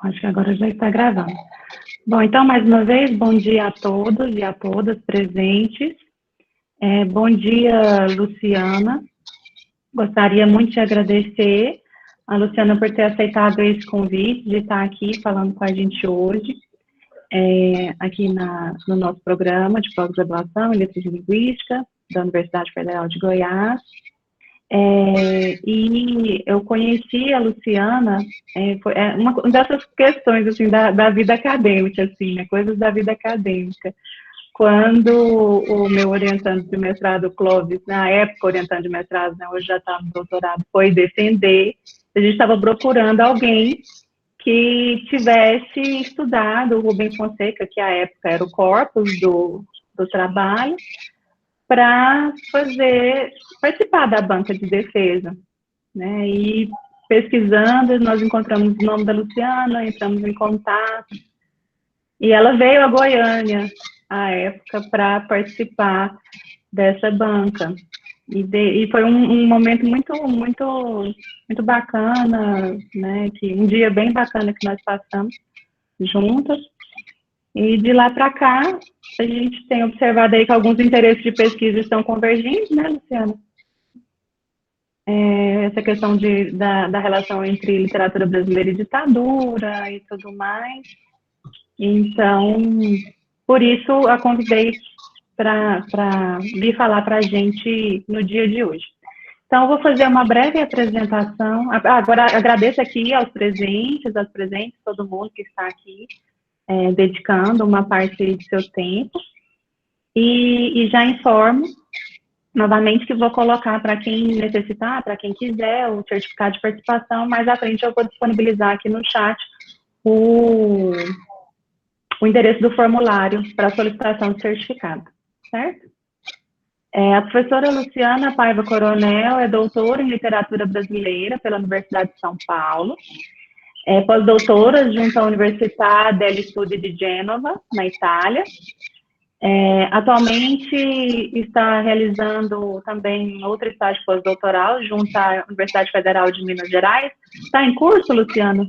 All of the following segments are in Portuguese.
Acho que agora já está gravando. Bom, então, mais uma vez, bom dia a todos e a todas presentes. Bom dia, Luciana. Gostaria muito de agradecer a Luciana por ter aceitado esse convite de estar aqui falando com a gente hoje, aqui no nosso programa de pós-graduação em Letras de Linguística da Universidade Federal de Goiás. E eu conheci a Luciana, foi uma dessas questões, assim, da vida acadêmica, assim, né, coisas da vida acadêmica. Quando o meu orientando de mestrado, Clóvis, na época orientando de mestrado, né, hoje já está no doutorado, foi defender, a gente estava procurando alguém que tivesse estudado o Rubens Fonseca, que à época era o corpus do trabalho, para participar da banca de defesa, né? E pesquisando, nós encontramos o nome da Luciana, entramos em contato, e ela veio a Goiânia, à época, para participar dessa banca. E foi um momento muito bacana, né? Um dia bem bacana que nós passamos juntas. E de lá para cá, a gente tem observado aí que alguns interesses de pesquisa estão convergindo, né, Luciana? Essa questão da relação entre literatura brasileira e ditadura e tudo mais. Então, por isso, a convidei para vir falar para a gente no dia de hoje. Então, eu vou fazer uma breve apresentação. Agora, agradeço aqui aos presentes, todo mundo que está aqui, dedicando uma parte de seu tempo. E já informo novamente que vou colocar para quem necessitar, para quem quiser, o certificado de participação. Mais à frente eu vou disponibilizar aqui no chat o endereço do formulário para solicitação de certificado, certo? A professora Luciana Paiva Coronel é doutora em literatura brasileira pela Universidade de São Paulo, pós-doutora junto à Università degli Studi di Genova, na Itália. Atualmente está realizando também outro estágio pós-doutoral junto à Universidade Federal de Minas Gerais. Está em curso, Luciana?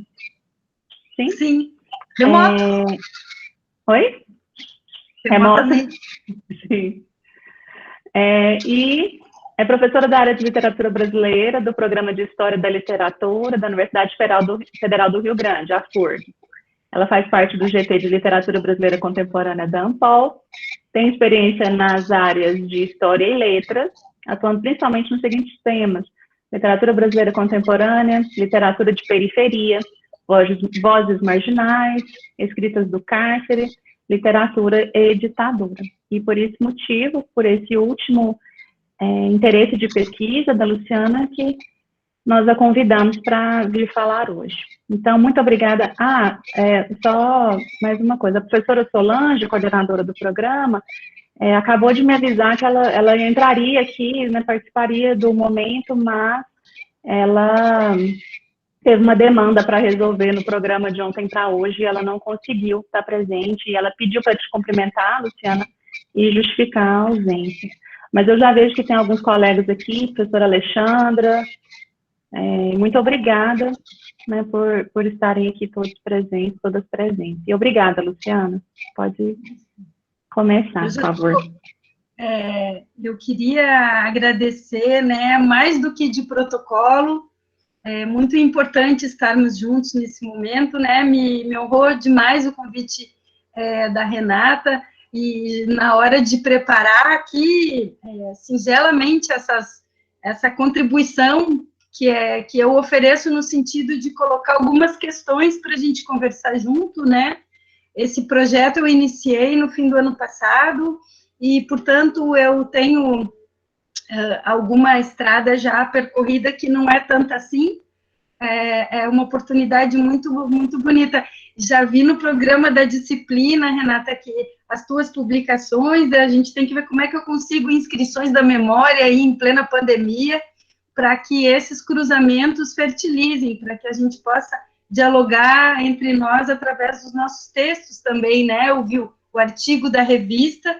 Sim? Sim. Remoto. Oi? Remotamente. Sim. E é professora da área de literatura brasileira do Programa de História da Literatura da Universidade Federal do Rio Grande, a FURG. Ela faz parte do GT de Literatura Brasileira Contemporânea da Ampol, tem experiência nas áreas de História e Letras, atuando principalmente nos seguintes temas: literatura brasileira contemporânea, literatura de periferia, vozes marginais, escritas do cárcere, literatura e ditadura. E por esse motivo, por esse último interesse de pesquisa da Luciana, que nós a convidamos para vir falar hoje. Então, muito obrigada. Só mais uma coisa, a professora Solange, coordenadora do programa, acabou de me avisar que ela entraria aqui, né, participaria do momento, mas ela teve uma demanda para resolver no programa de ontem para hoje e ela não conseguiu estar presente, e ela pediu para te cumprimentar, Luciana, e justificar a ausência. Mas eu já vejo que tem alguns colegas aqui, professora Alexandra, muito obrigada, né, por estarem aqui todos presentes, todas presentes. E obrigada, Luciana. Pode começar, por favor. Eu queria agradecer, né, mais do que de protocolo, é muito importante estarmos juntos nesse momento, né, me honrou demais o convite da Renata, e na hora de preparar aqui, singelamente, essa contribuição que eu ofereço no sentido de colocar algumas questões para a gente conversar junto, né? Esse projeto eu iniciei no fim do ano passado e, portanto, eu tenho alguma estrada já percorrida que não é tanta assim. É uma oportunidade muito, muito bonita. Já vi no programa da disciplina, Renata, que as tuas publicações, a gente tem que ver como é que eu consigo inscrições da memória aí em plena pandemia, para que esses cruzamentos fertilizem, para que a gente possa dialogar entre nós através dos nossos textos também, né? Eu vi o artigo da revista,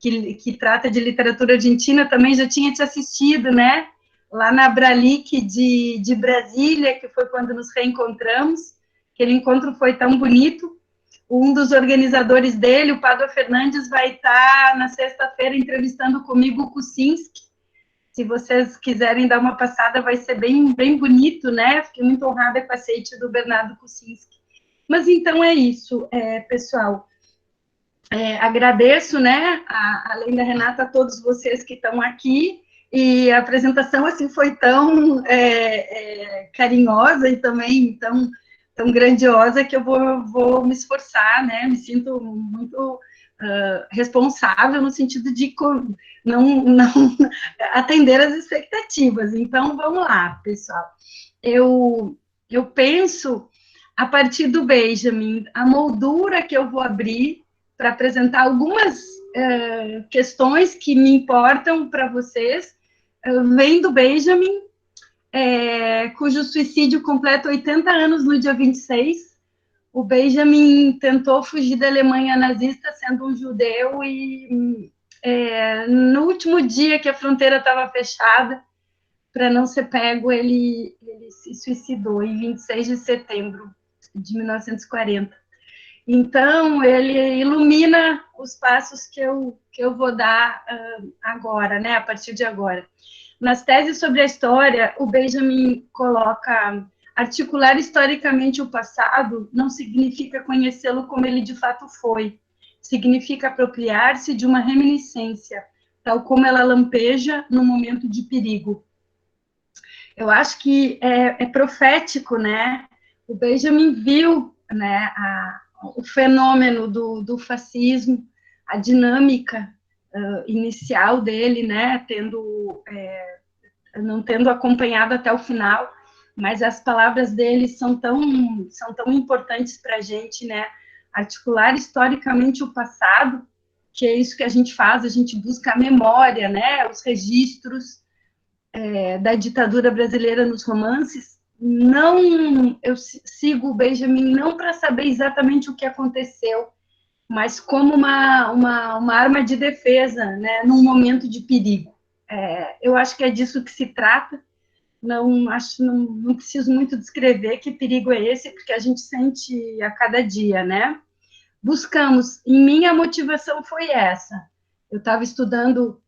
que trata de literatura argentina, também já tinha te assistido, né? lá na Bralic de Brasília, que foi quando nos reencontramos. Aquele encontro foi tão bonito. Um dos organizadores dele, o Padua Fernandes, vai estar na sexta-feira entrevistando comigo o Kuczynski. Se vocês quiserem dar uma passada, vai ser bem, bem bonito, né? Fiquei muito honrada com a aceite do Bernardo Kuczynski. Mas então é isso, pessoal. Agradeço, né, além da Renata, a todos vocês que estão aqui, e a apresentação, assim, foi tão carinhosa e também tão grandiosa que eu vou me esforçar, né, me sinto muito responsável no sentido de não atender as expectativas. Então, vamos lá, pessoal. Eu penso, a partir do Benjamin, a moldura que eu vou abrir para apresentar algumas questões que me importam para vocês, vem do Benjamin, cujo suicídio completa 80 anos no dia 26. O Benjamin tentou fugir da Alemanha nazista sendo um judeu e no último dia que a fronteira estava fechada, para não ser pego, ele se suicidou em 26 de setembro de 1940. Então, ele ilumina os passos que eu vou dar agora, né, a partir de agora. Nas teses sobre a história, o Benjamin coloca: articular historicamente o passado não significa conhecê-lo como ele de fato foi, significa apropriar-se de uma reminiscência, tal como ela lampeja no momento de perigo. Eu acho que é profético, né? O Benjamin viu, né, o fenômeno do fascismo, a dinâmica inicial dele, né, não tendo acompanhado até o final, mas as palavras dele são tão importantes para a gente, né, articular historicamente o passado, que é isso que a gente faz, a gente busca a memória, né, os registros da ditadura brasileira nos romances. Eu sigo o Benjamin não para saber exatamente o que aconteceu, mas como uma arma de defesa, né, num momento de perigo. Eu acho que é disso que se trata. Não preciso muito descrever que perigo é esse, porque a gente sente a cada dia, né? Buscamos. Em mim, a motivação foi essa. Eu estava estudando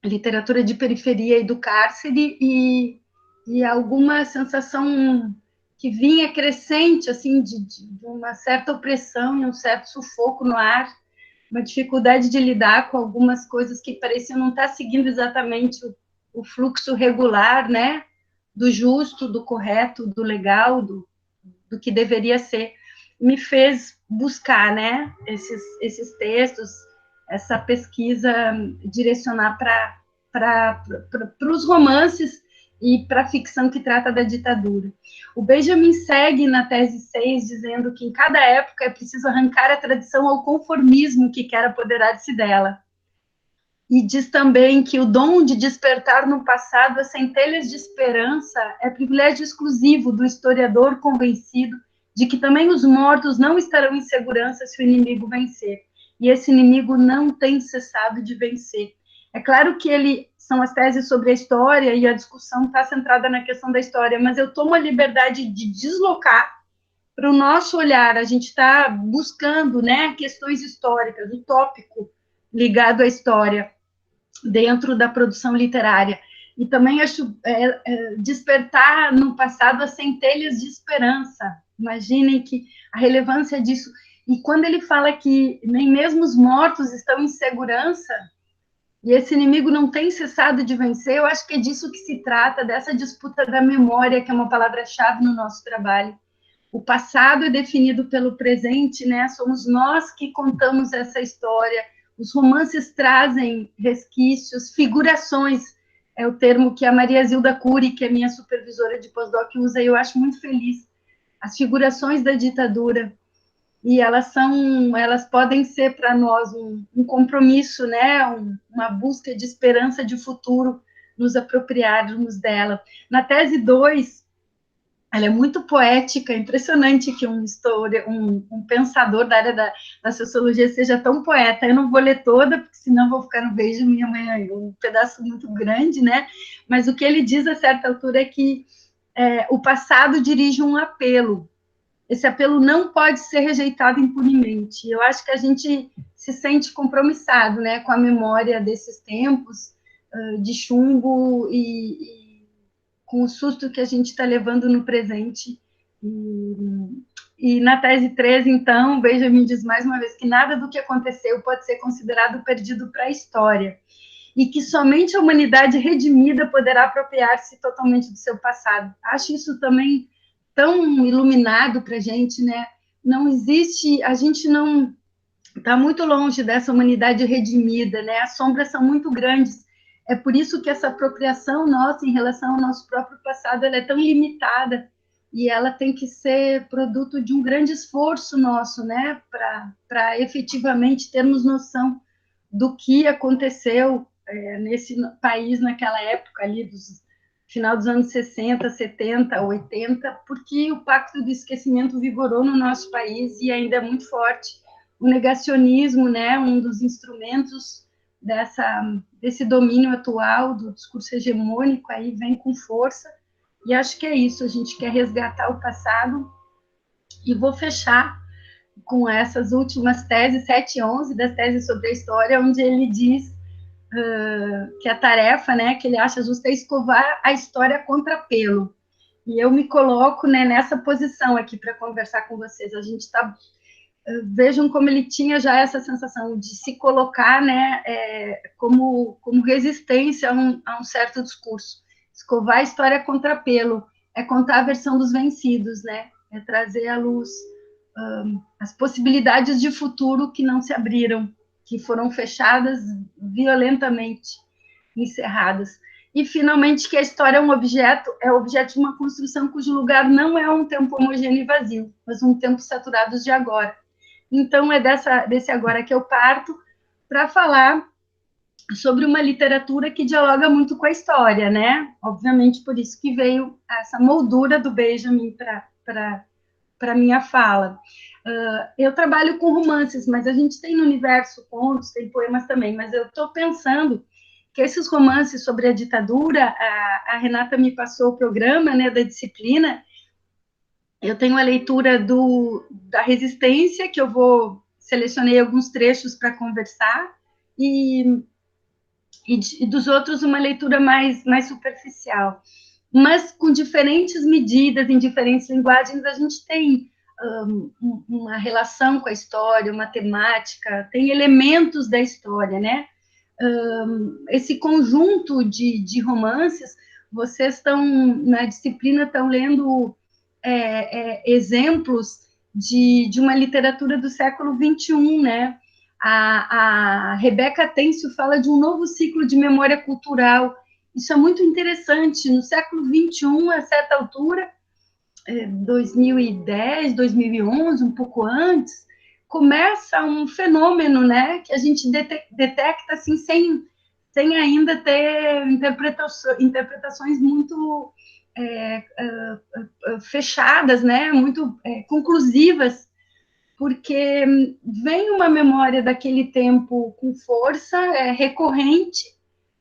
literatura de periferia e do cárcere e alguma sensação que vinha crescente, assim, de uma certa opressão e um certo sufoco no ar, uma dificuldade de lidar com algumas coisas que pareciam não estar seguindo exatamente o fluxo regular, né, do justo, do correto, do legal, do que deveria ser, me fez buscar, né, esses textos, essa pesquisa, direcionar para os romances e para a ficção que trata da ditadura. O Benjamin segue na tese 6, dizendo que em cada época é preciso arrancar a tradição ao conformismo que quer apoderar-se dela. E diz também que o dom de despertar no passado as centelhas de esperança é privilégio exclusivo do historiador convencido de que também os mortos não estarão em segurança se o inimigo vencer. E esse inimigo não tem cessado de vencer. É claro que são as teses sobre a história e a discussão está centrada na questão da história, mas eu tomo a liberdade de deslocar para o nosso olhar. A gente está buscando, né, questões históricas, o tópico ligado à história dentro da produção literária. E também acho despertar no passado as centelhas de esperança. Imaginem que a relevância disso. E quando ele fala que nem mesmo os mortos estão em segurança, e esse inimigo não tem cessado de vencer, eu acho que é disso que se trata, dessa disputa da memória, que é uma palavra-chave no nosso trabalho. O passado é definido pelo presente, né? Somos nós que contamos essa história. Os romances trazem resquícios, figurações, é o termo que a Maria Zilda Cury, que é minha supervisora de pós-doc, usa, e eu acho muito feliz. As figurações da ditadura, e elas podem ser para nós um compromisso, né? Uma busca de esperança de futuro, nos apropriarmos dela. Na tese 2, ela é muito poética, é impressionante que um pensador da área da sociologia seja tão poeta. Eu não vou ler toda, porque senão vou ficar no beijo minha mãe, um pedaço muito grande, né? Mas o que ele diz a certa altura é que o passado dirige um apelo. Esse apelo não pode ser rejeitado impunemente. Eu acho que a gente se sente compromissado, né, com a memória desses tempos de chumbo e com o susto que a gente está levando no presente. E na tese 3, então, Benjamin diz mais uma vez que nada do que aconteceu pode ser considerado perdido para a história, e que somente a humanidade redimida poderá apropriar-se totalmente do seu passado. Acho isso também tão iluminado para a gente, né? Não existe, a gente não está muito longe dessa humanidade redimida, né? As sombras são muito grandes. É por isso que essa apropriação nossa em relação ao nosso próprio passado, ela é tão limitada, e ela tem que ser produto de um grande esforço nosso, né? Para efetivamente termos noção do que aconteceu nesse país naquela época ali, final dos anos 60, 70, 80, porque o Pacto do Esquecimento vigorou no nosso país e ainda é muito forte. O negacionismo, né, um dos instrumentos desse domínio atual do discurso hegemônico, aí vem com força, e acho que é isso, a gente quer resgatar o passado, e vou fechar com essas últimas teses, 7 e 11 das teses sobre a história, onde ele diz que a tarefa, né, que ele acha justa é escovar a história contra pelo. E eu me coloco, né, nessa posição aqui para conversar com vocês. A gente está... Vejam como ele tinha já essa sensação de se colocar, né, como resistência a um certo discurso. Escovar a história contra pelo é contar a versão dos vencidos, né, é trazer à luz as possibilidades de futuro que não se abriram, que foram fechadas violentamente, encerradas. E, finalmente, que a história é objeto de uma construção cujo lugar não é um tempo homogêneo e vazio, mas um tempo saturado de agora. Então, é desse agora que eu parto para falar sobre uma literatura que dialoga muito com a história, né? Obviamente, por isso que veio essa moldura do Benjamin para a minha fala. Eu trabalho com romances, mas a gente tem no universo contos, tem poemas também, mas eu estou pensando que esses romances sobre a ditadura, a Renata me passou o programa, né, da disciplina, eu tenho a leitura da Resistência, que eu selecionei alguns trechos para conversar, e dos outros uma leitura mais superficial. Mas com diferentes medidas, em diferentes linguagens, a gente tem uma relação com a história, uma temática, tem elementos da história, né? Esse conjunto de romances, vocês estão, na disciplina, estão lendo exemplos de uma literatura do século XXI, né? A Rebeca Têncio fala de um novo ciclo de memória cultural. Isso é muito interessante. No século XXI, a certa altura, 2010, 2011, um pouco antes, começa um fenômeno, né, que a gente detecta assim, sem ainda ter interpretações muito fechadas, né, muito conclusivas, porque vem uma memória daquele tempo com força, recorrente,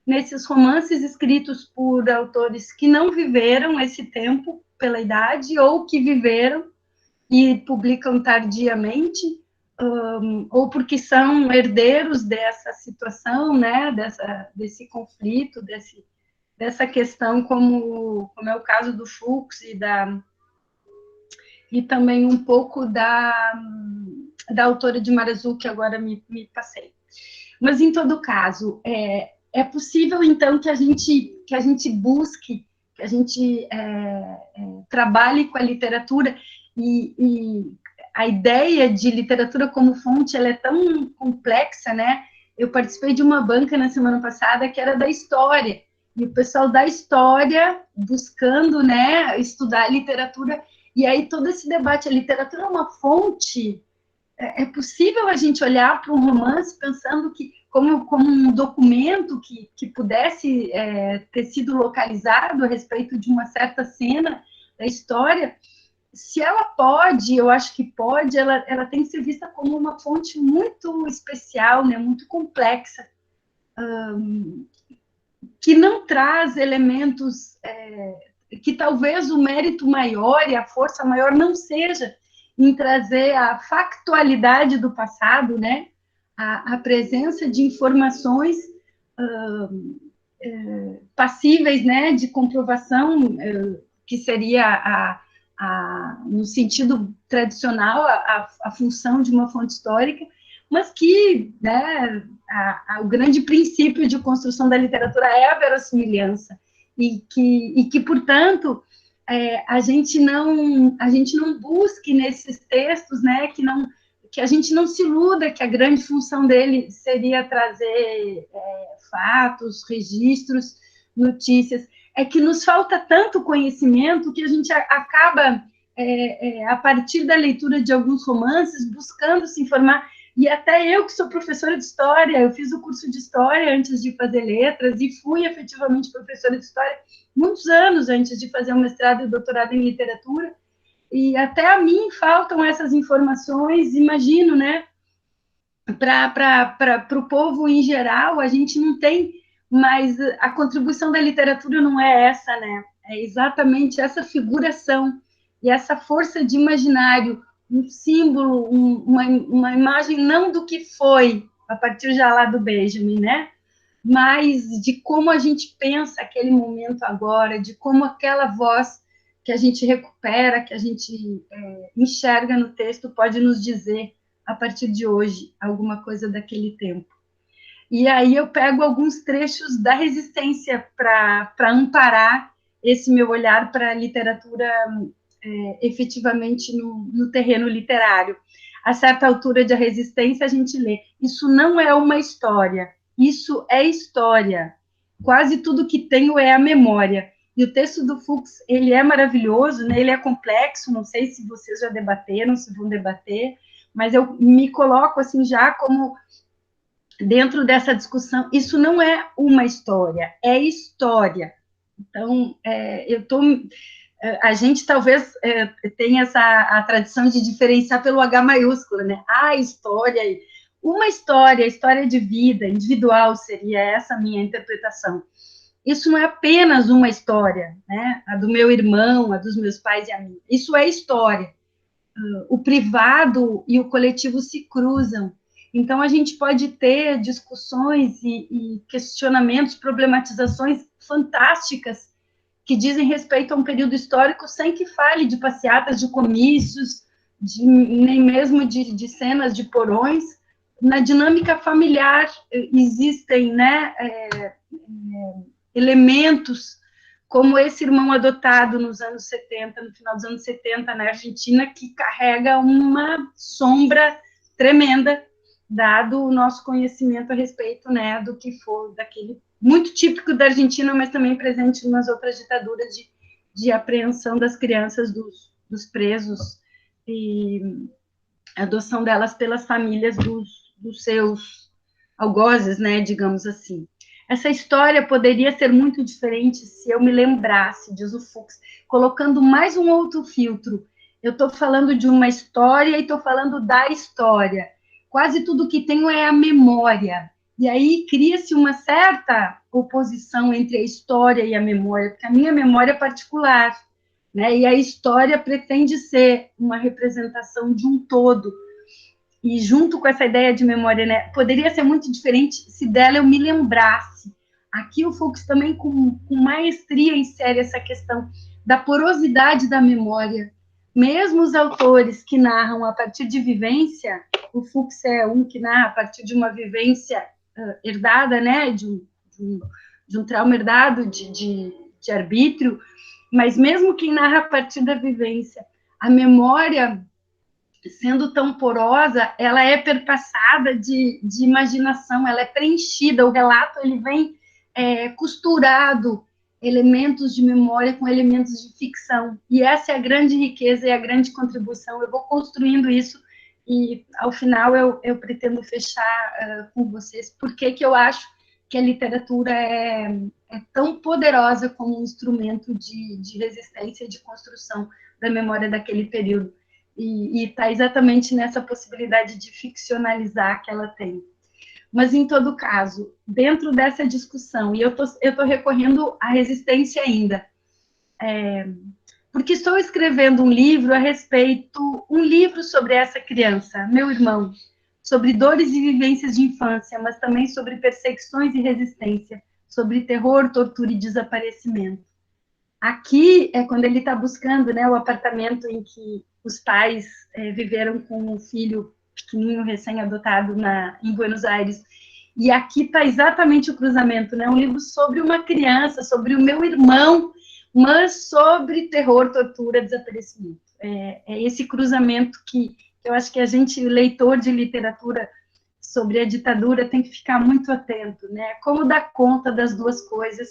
nesses romances escritos por autores que não viveram esse tempo pela idade, ou que viveram e publicam tardiamente, ou porque são herdeiros dessa situação, né, desse conflito, dessa questão, como é o caso do Fuchs e também um pouco da autora de Marazu, que agora me passei. Mas, em todo caso, é possível, então, que a gente busque, que a gente trabalhe com a literatura, e a ideia de literatura como fonte, ela é tão complexa, né? Eu participei de uma banca na semana passada que era da história, e o pessoal da história buscando, né, estudar literatura, e aí todo esse debate, a literatura é uma fonte. É possível a gente olhar para um romance pensando que como um documento que pudesse ter sido localizado a respeito de uma certa cena da história, se ela pode, eu acho que pode, ela tem que ser vista como uma fonte muito especial, né, muito complexa, que não traz elementos, que talvez o mérito maior e a força maior não seja em trazer a factualidade do passado, né, a presença de informações passíveis, né, de comprovação, que seria no sentido tradicional, a função de uma fonte histórica, mas que, né, o grande princípio de construção da literatura é a verossimilhança, e que portanto, a gente não busque nesses textos, né, que a gente não se iluda que a grande função dele seria trazer fatos, registros, notícias. É que nos falta tanto conhecimento que a gente acaba, a partir da leitura de alguns romances, buscando se informar. E até eu, que sou professora de história, eu fiz o curso de história antes de fazer letras e fui efetivamente professora de história muitos anos antes de fazer o mestrado e o doutorado em literatura. E até a mim faltam essas informações, imagino, né? Para o povo em geral, a gente não tem, mas a contribuição da literatura não é essa, né? É exatamente essa figuração e essa força de imaginário, um símbolo, uma imagem não do que foi, a partir já lá do Benjamin, né? Mas de como a gente pensa aquele momento agora, de como aquela voz que a gente recupera, que a gente enxerga no texto, pode nos dizer, a partir de hoje, alguma coisa daquele tempo. E aí eu pego alguns trechos da Resistência para amparar esse meu olhar para a literatura efetivamente no terreno literário. A certa altura de A Resistência, a gente lê: isso não é uma história, isso é história. Quase tudo que tenho é a memória. E o texto do Fuchs, ele é maravilhoso, né? Ele é complexo, não sei se vocês já debateram, se vão debater, mas eu me coloco assim já como dentro dessa discussão. Isso não é uma história, é história. Então, a gente talvez tenha a tradição de diferenciar pelo H maiúsculo, né? A história, uma história, a história de vida, individual, seria essa a minha interpretação. Isso não é apenas uma história, né? A do meu irmão, a dos meus pais e a minha. Isso é história. O privado e o coletivo se cruzam. Então, a gente pode ter discussões e questionamentos, problematizações fantásticas que dizem respeito a um período histórico sem que fale de passeatas, de comícios, nem mesmo de cenas de porões. Na dinâmica familiar existem, né, elementos como esse irmão adotado nos anos 70, no final dos anos 70, na Argentina, que carrega uma sombra tremenda, dado o nosso conhecimento a respeito, né, do que for daquele, muito típico da Argentina, mas também presente nas outras ditaduras de apreensão das crianças dos presos e adoção delas pelas famílias dos seus algozes, né, digamos assim. Essa história poderia ser muito diferente se eu me lembrasse, diz o Fuchs, colocando mais um outro filtro. Eu estou falando de uma história e estou falando da história. Quase tudo que tenho é a memória. E aí cria-se uma certa oposição entre a história e a memória, porque a minha memória é particular, né? E a história pretende ser uma representação de um todo. E junto com essa ideia de memória, né, poderia ser muito diferente se dela eu me lembrasse. Aqui o Fuchs também com maestria insere essa questão da porosidade da memória. Mesmo os autores que narram a partir de vivência, o Fuchs é um que narra a partir de uma vivência herdada, né, de um trauma herdado de arbítrio, mas mesmo quem narra a partir da vivência, a memória, sendo tão porosa, ela é perpassada de imaginação, ela é preenchida, o relato ele vem costurado, elementos de memória com elementos de ficção, e essa é a grande riqueza e a grande contribuição. Eu vou construindo isso, e ao final eu pretendo fechar com vocês por que eu acho que a literatura é tão poderosa como um instrumento de resistência e de construção da memória daquele período. E está exatamente nessa possibilidade de ficcionalizar que ela tem. Mas, em todo caso, dentro dessa discussão, e eu tô recorrendo à resistência ainda, porque estou escrevendo um livro a respeito, um livro sobre essa criança, meu irmão, sobre dores e vivências de infância, mas também sobre perseguições e resistência, sobre terror, tortura e desaparecimento. Aqui é quando ele está buscando, né, o apartamento em que os pais viveram com o filho pequenininho, recém-adotado em Buenos Aires. E aqui está exatamente o cruzamento, né? Um livro sobre uma criança, sobre o meu irmão, mas sobre terror, tortura, desaparecimento. É esse cruzamento que eu acho que a gente, leitor de literatura sobre a ditadura, tem que ficar muito atento, né? Como dar conta das duas coisas,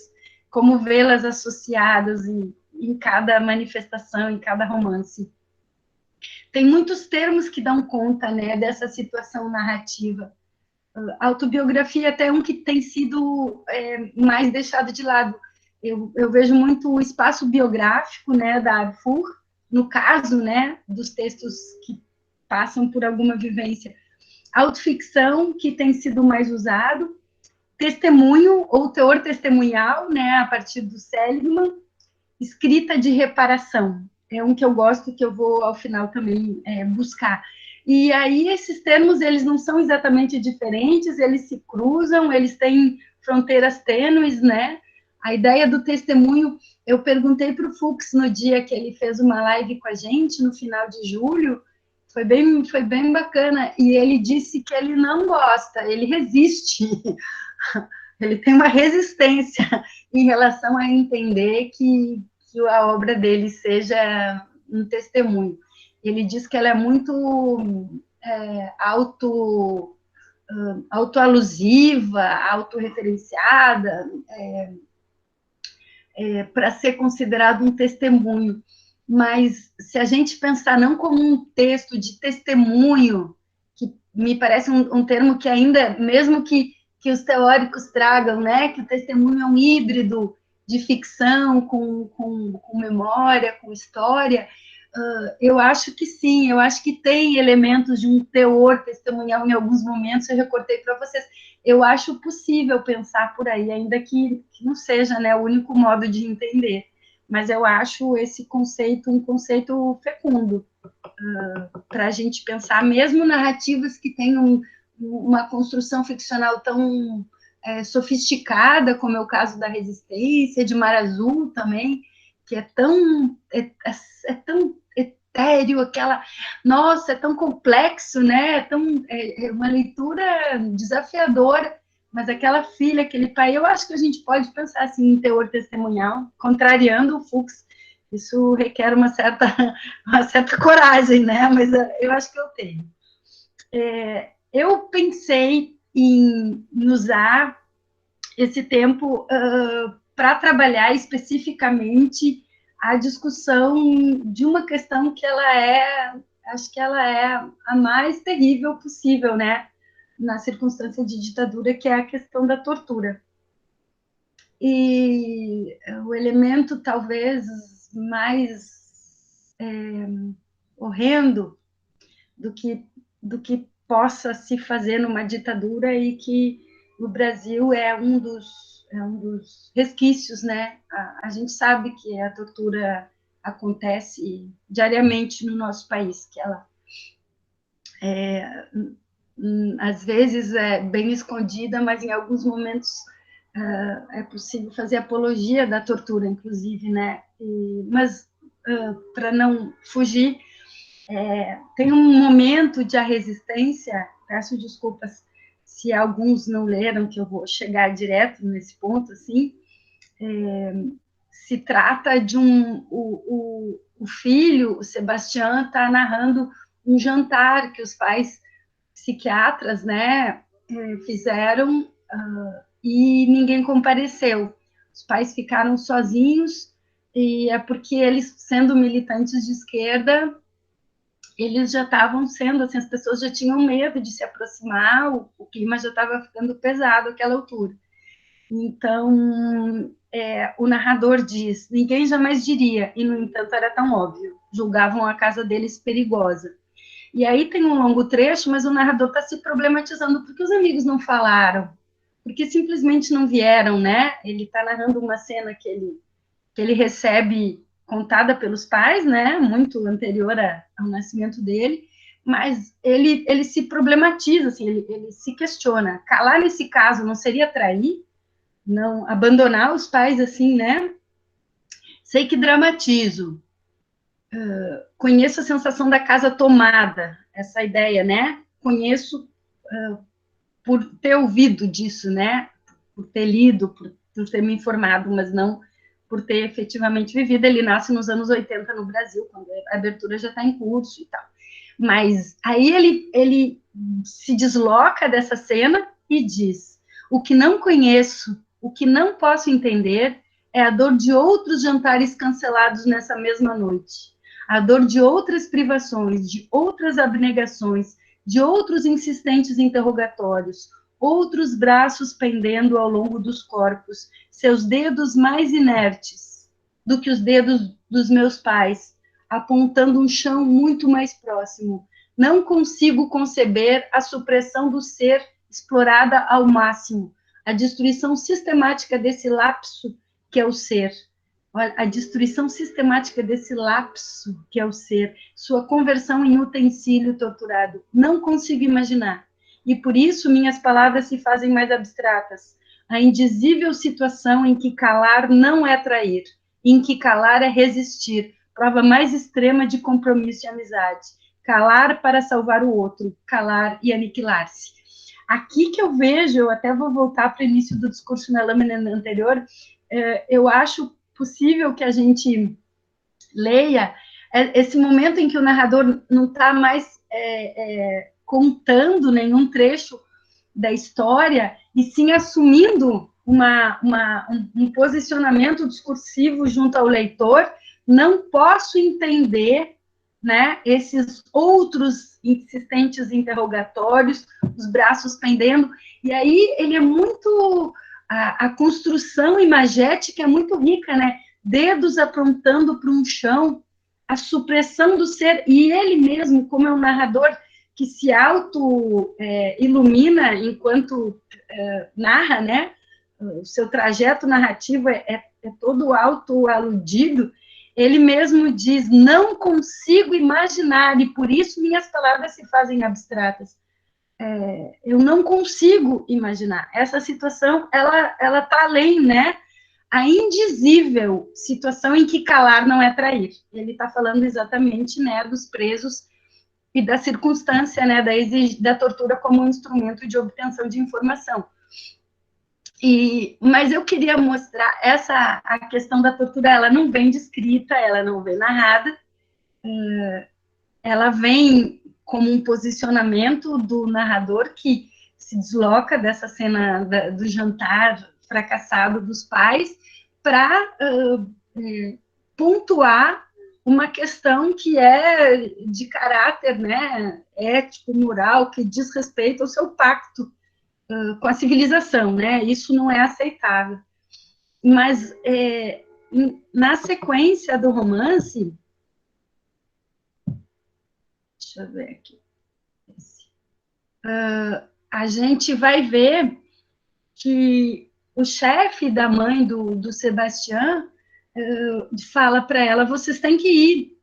como vê-las associadas em cada manifestação, em cada romance. Tem muitos termos que dão conta, né, dessa situação narrativa. Autobiografia é até um que tem sido mais deixado de lado. Eu vejo muito o espaço biográfico, né, da Arthur, no caso, né, dos textos que passam por alguma vivência. Autoficção, que tem sido mais usado. Testemunho, ou teor testemunhal, né, a partir do Seligman. Escrita de reparação. É um que eu gosto, que eu vou, ao final, também buscar. E aí, esses termos, eles não são exatamente diferentes, eles se cruzam, eles têm fronteiras tênues, né? A ideia do testemunho, eu perguntei para o Fux no dia que ele fez uma live com a gente, no final de julho, foi bem bacana, e ele disse que ele não gosta, ele resiste, ele tem uma resistência em relação a entender que a obra dele seja um testemunho. Ele diz que ela é muito autoalusiva, autorreferenciada, para ser considerado um testemunho. Mas se a gente pensar não como um texto de testemunho, que me parece um termo que ainda, mesmo que os teóricos tragam, né, que o testemunho é um híbrido de ficção com memória, com história, eu acho que sim, eu acho que tem elementos de um teor testemunhal em alguns momentos, eu recortei para vocês. Eu acho possível pensar por aí, ainda que não seja, né, o único modo de entender, mas eu acho esse conceito um conceito fecundo para a gente pensar, mesmo narrativas que tenham uma construção ficcional tão sofisticada, como é o caso da Resistência, de Mar Azul também, que é tão etéreo, nossa, é tão complexo, né? É uma leitura desafiadora, mas aquela filha, aquele pai, eu acho que a gente pode pensar assim em teor testemunhal, contrariando o Fux. Isso requer uma certa coragem, né? Mas eu acho que eu tenho. Eu pensei em usar esse tempo para trabalhar especificamente a discussão de uma questão que acho que ela é a mais terrível possível, né? Na circunstância de ditadura, que é a questão da tortura. E o elemento talvez mais horrendo do que possa se fazer numa ditadura e que no Brasil é um dos resquícios, né? A gente sabe que a tortura acontece diariamente no nosso país, que ela às vezes é bem escondida, mas em alguns momentos é possível fazer apologia da tortura, inclusive, né? Mas para não fugir, tem um momento de A Resistência, peço desculpas se alguns não leram, que eu vou chegar direto nesse ponto, assim, se trata de o filho, o Sebastião, está narrando um jantar que os pais psiquiatras, né, fizeram e ninguém compareceu. Os pais ficaram sozinhos e é porque eles, sendo militantes de esquerda, eles já estavam sendo, assim, as pessoas já tinham medo de se aproximar, o clima já estava ficando pesado àquela altura. Então, o narrador diz, ninguém jamais diria, e no entanto era tão óbvio, julgavam a casa deles perigosa. E aí tem um longo trecho, mas o narrador está se problematizando, porque os amigos não falaram, porque simplesmente não vieram, né? Ele está narrando uma cena que ele recebe contada pelos pais, né? Muito anterior ao nascimento dele, mas ele se problematiza, assim, ele se questiona. Calar nesse caso não seria trair? Não abandonar os pais assim, né? Sei que dramatizo. Conheço a sensação da casa tomada, essa ideia, né? Conheço por ter ouvido disso, né? Por ter lido, por ter me informado, mas não por ter efetivamente vivido. Ele nasce nos anos 80 no Brasil, quando a abertura já está em curso e tal. Mas aí ele se desloca dessa cena e diz: o que não conheço, o que não posso entender é a dor de outros jantares cancelados nessa mesma noite, a dor de outras privações, de outras abnegações, de outros insistentes interrogatórios, outros braços pendendo ao longo dos corpos, seus dedos mais inertes do que os dedos dos meus pais, apontando um chão muito mais próximo. Não consigo conceber a supressão do ser explorada ao máximo, a destruição sistemática desse lapso que é o ser, a destruição sistemática desse lapso que é o ser, sua conversão em utensílio torturado. Não consigo imaginar. E por isso minhas palavras se fazem mais abstratas. A indizível situação em que calar não é trair, em que calar é resistir, prova mais extrema de compromisso e amizade. Calar para salvar o outro, calar e aniquilar-se. Aqui que eu vejo, eu até vou voltar para o início do discurso na lâmina anterior, eu acho possível que a gente leia esse momento em que o narrador não está mais contando nenhum trecho da história, e sim assumindo um posicionamento discursivo junto ao leitor. Não posso entender, né, esses outros insistentes interrogatórios, os braços pendendo, e aí ele é muito... A construção imagética é muito rica, né? Dedos apontando para um chão, a supressão do ser, e ele mesmo, como é um narrador que se auto-ilumina enquanto narra, né? O seu trajeto narrativo é todo auto-aludido. Ele mesmo diz, não consigo imaginar, e por isso minhas palavras se fazem abstratas. Eu não consigo imaginar. Essa situação, ela está além, né? A indizível situação em que calar não é trair. Ele está falando exatamente, né, dos presos e da circunstância, né, da tortura como um instrumento de obtenção de informação. Mas eu queria mostrar a questão da tortura, ela não vem descrita, ela não vem narrada, ela vem como um posicionamento do narrador que se desloca dessa cena do jantar fracassado dos pais para pontuar uma questão que é de caráter, né, ético, moral, que diz respeito ao seu pacto com a civilização, né? Isso não é aceitável. Mas na sequência do romance, deixa eu ver aqui, a gente vai ver que o chefe da mãe do Sebastião fala para ela, vocês têm que ir.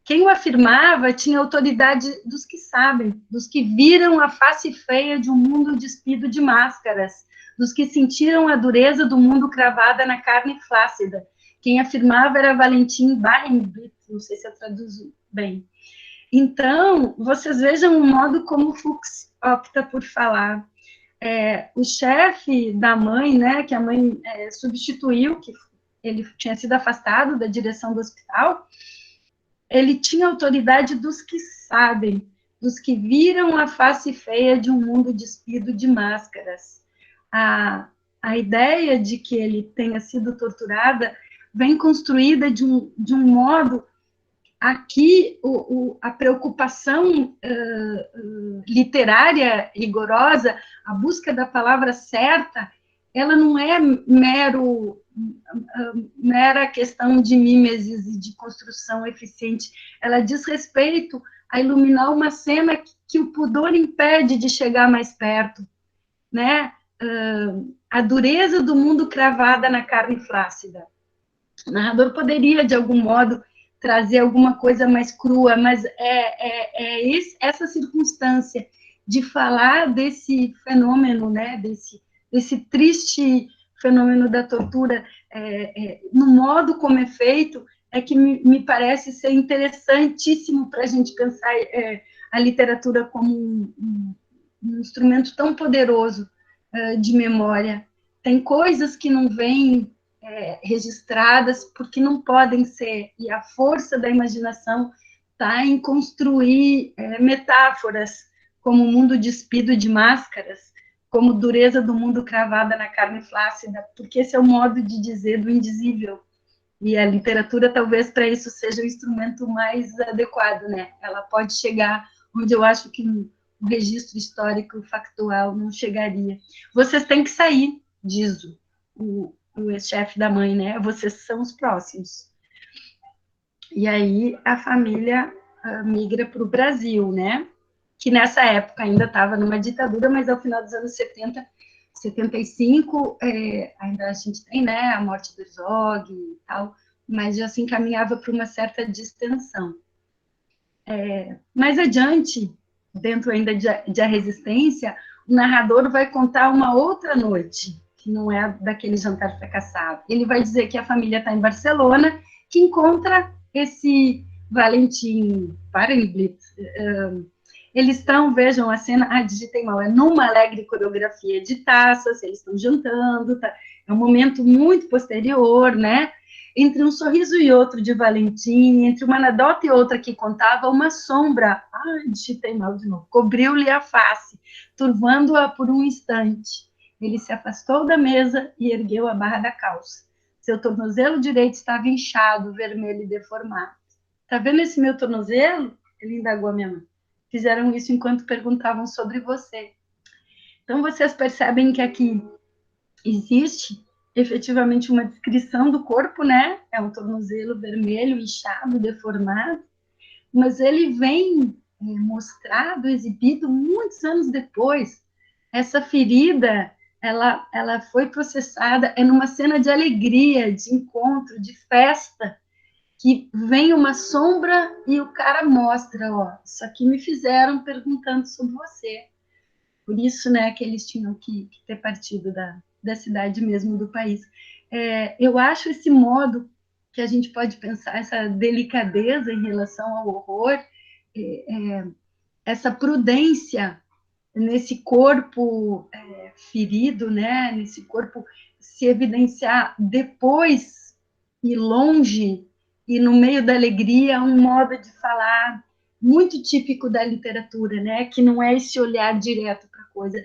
Quem o afirmava tinha autoridade dos que sabem, dos que viram a face feia de um mundo despido de máscaras, dos que sentiram a dureza do mundo cravada na carne flácida. Quem afirmava era Valentim Barenbrith, não sei se eu traduzo bem. Então, vocês vejam o modo como o Fuchs opta por falar. O chefe da mãe, né, que a mãe substituiu, que ele tinha sido afastado da direção do hospital, ele tinha autoridade dos que sabem, dos que viram a face feia de um mundo despido de máscaras. A ideia de que ele tenha sido torturada vem construída de um modo... Aqui, a preocupação literária rigorosa, a busca da palavra certa, ela não é mera questão de mimesis e de construção eficiente, ela diz respeito a iluminar uma cena que o pudor impede de chegar mais perto, né? A dureza do mundo cravada na carne flácida. O narrador poderia, de algum modo, trazer alguma coisa mais crua, mas essa circunstância de falar desse fenômeno, né, desse triste fenômeno da tortura, no modo como é feito, é que me parece ser interessantíssimo para a gente pensar a literatura como um instrumento tão poderoso de memória. Tem coisas que não vêm registradas porque não podem ser, e a força da imaginação está em construir metáforas, como o mundo despido de máscaras, como dureza do mundo cravada na carne flácida, porque esse é o modo de dizer do indizível. E a literatura, talvez, para isso seja o instrumento mais adequado, né? Ela pode chegar onde eu acho que o registro histórico factual não chegaria. Vocês têm que sair, diz o ex-chefe da mãe, né? Vocês são os próximos. E aí a família migra para o Brasil, né? Que nessa época ainda estava numa ditadura, mas ao final dos anos 70, 75, ainda a gente tem, né, a morte do Herzog e tal, mas já se encaminhava para uma certa distensão. Mais adiante, dentro ainda de A Resistência, o narrador vai contar uma outra noite, que não é daquele jantar fracassado. Ele vai dizer que a família está em Barcelona, que encontra esse Valentim Parenblitz. Eles estão, vejam a cena, digitei mal, é numa alegre coreografia de taças, eles estão jantando, tá? É um momento muito posterior, né? Entre um sorriso e outro de Valentim, entre uma anedota e outra que contava, uma sombra, digitei mal de novo, cobriu-lhe a face, turvando-a por um instante. Ele se afastou da mesa e ergueu a barra da calça. Seu tornozelo direito estava inchado, vermelho e deformado. Tá vendo esse meu tornozelo? Ele indagou a minha mãe. Fizeram isso enquanto perguntavam sobre você. Então, vocês percebem que aqui existe efetivamente uma descrição do corpo, né? É um tornozelo vermelho, inchado, deformado, mas ele vem mostrado, exibido muitos anos depois. Essa ferida, ela foi processada, numa cena de alegria, de encontro, de festa, que vem uma sombra e o cara mostra, ó, isso aqui me fizeram perguntando sobre você. Por isso, né, que eles tinham que ter partido da cidade mesmo, do país. Eu acho esse modo que a gente pode pensar, essa delicadeza em relação ao horror, essa prudência nesse corpo ferido, né, nesse corpo se evidenciar depois e longe, e no meio da alegria, um modo de falar muito típico da literatura, né? Que não é esse olhar direto para a coisa.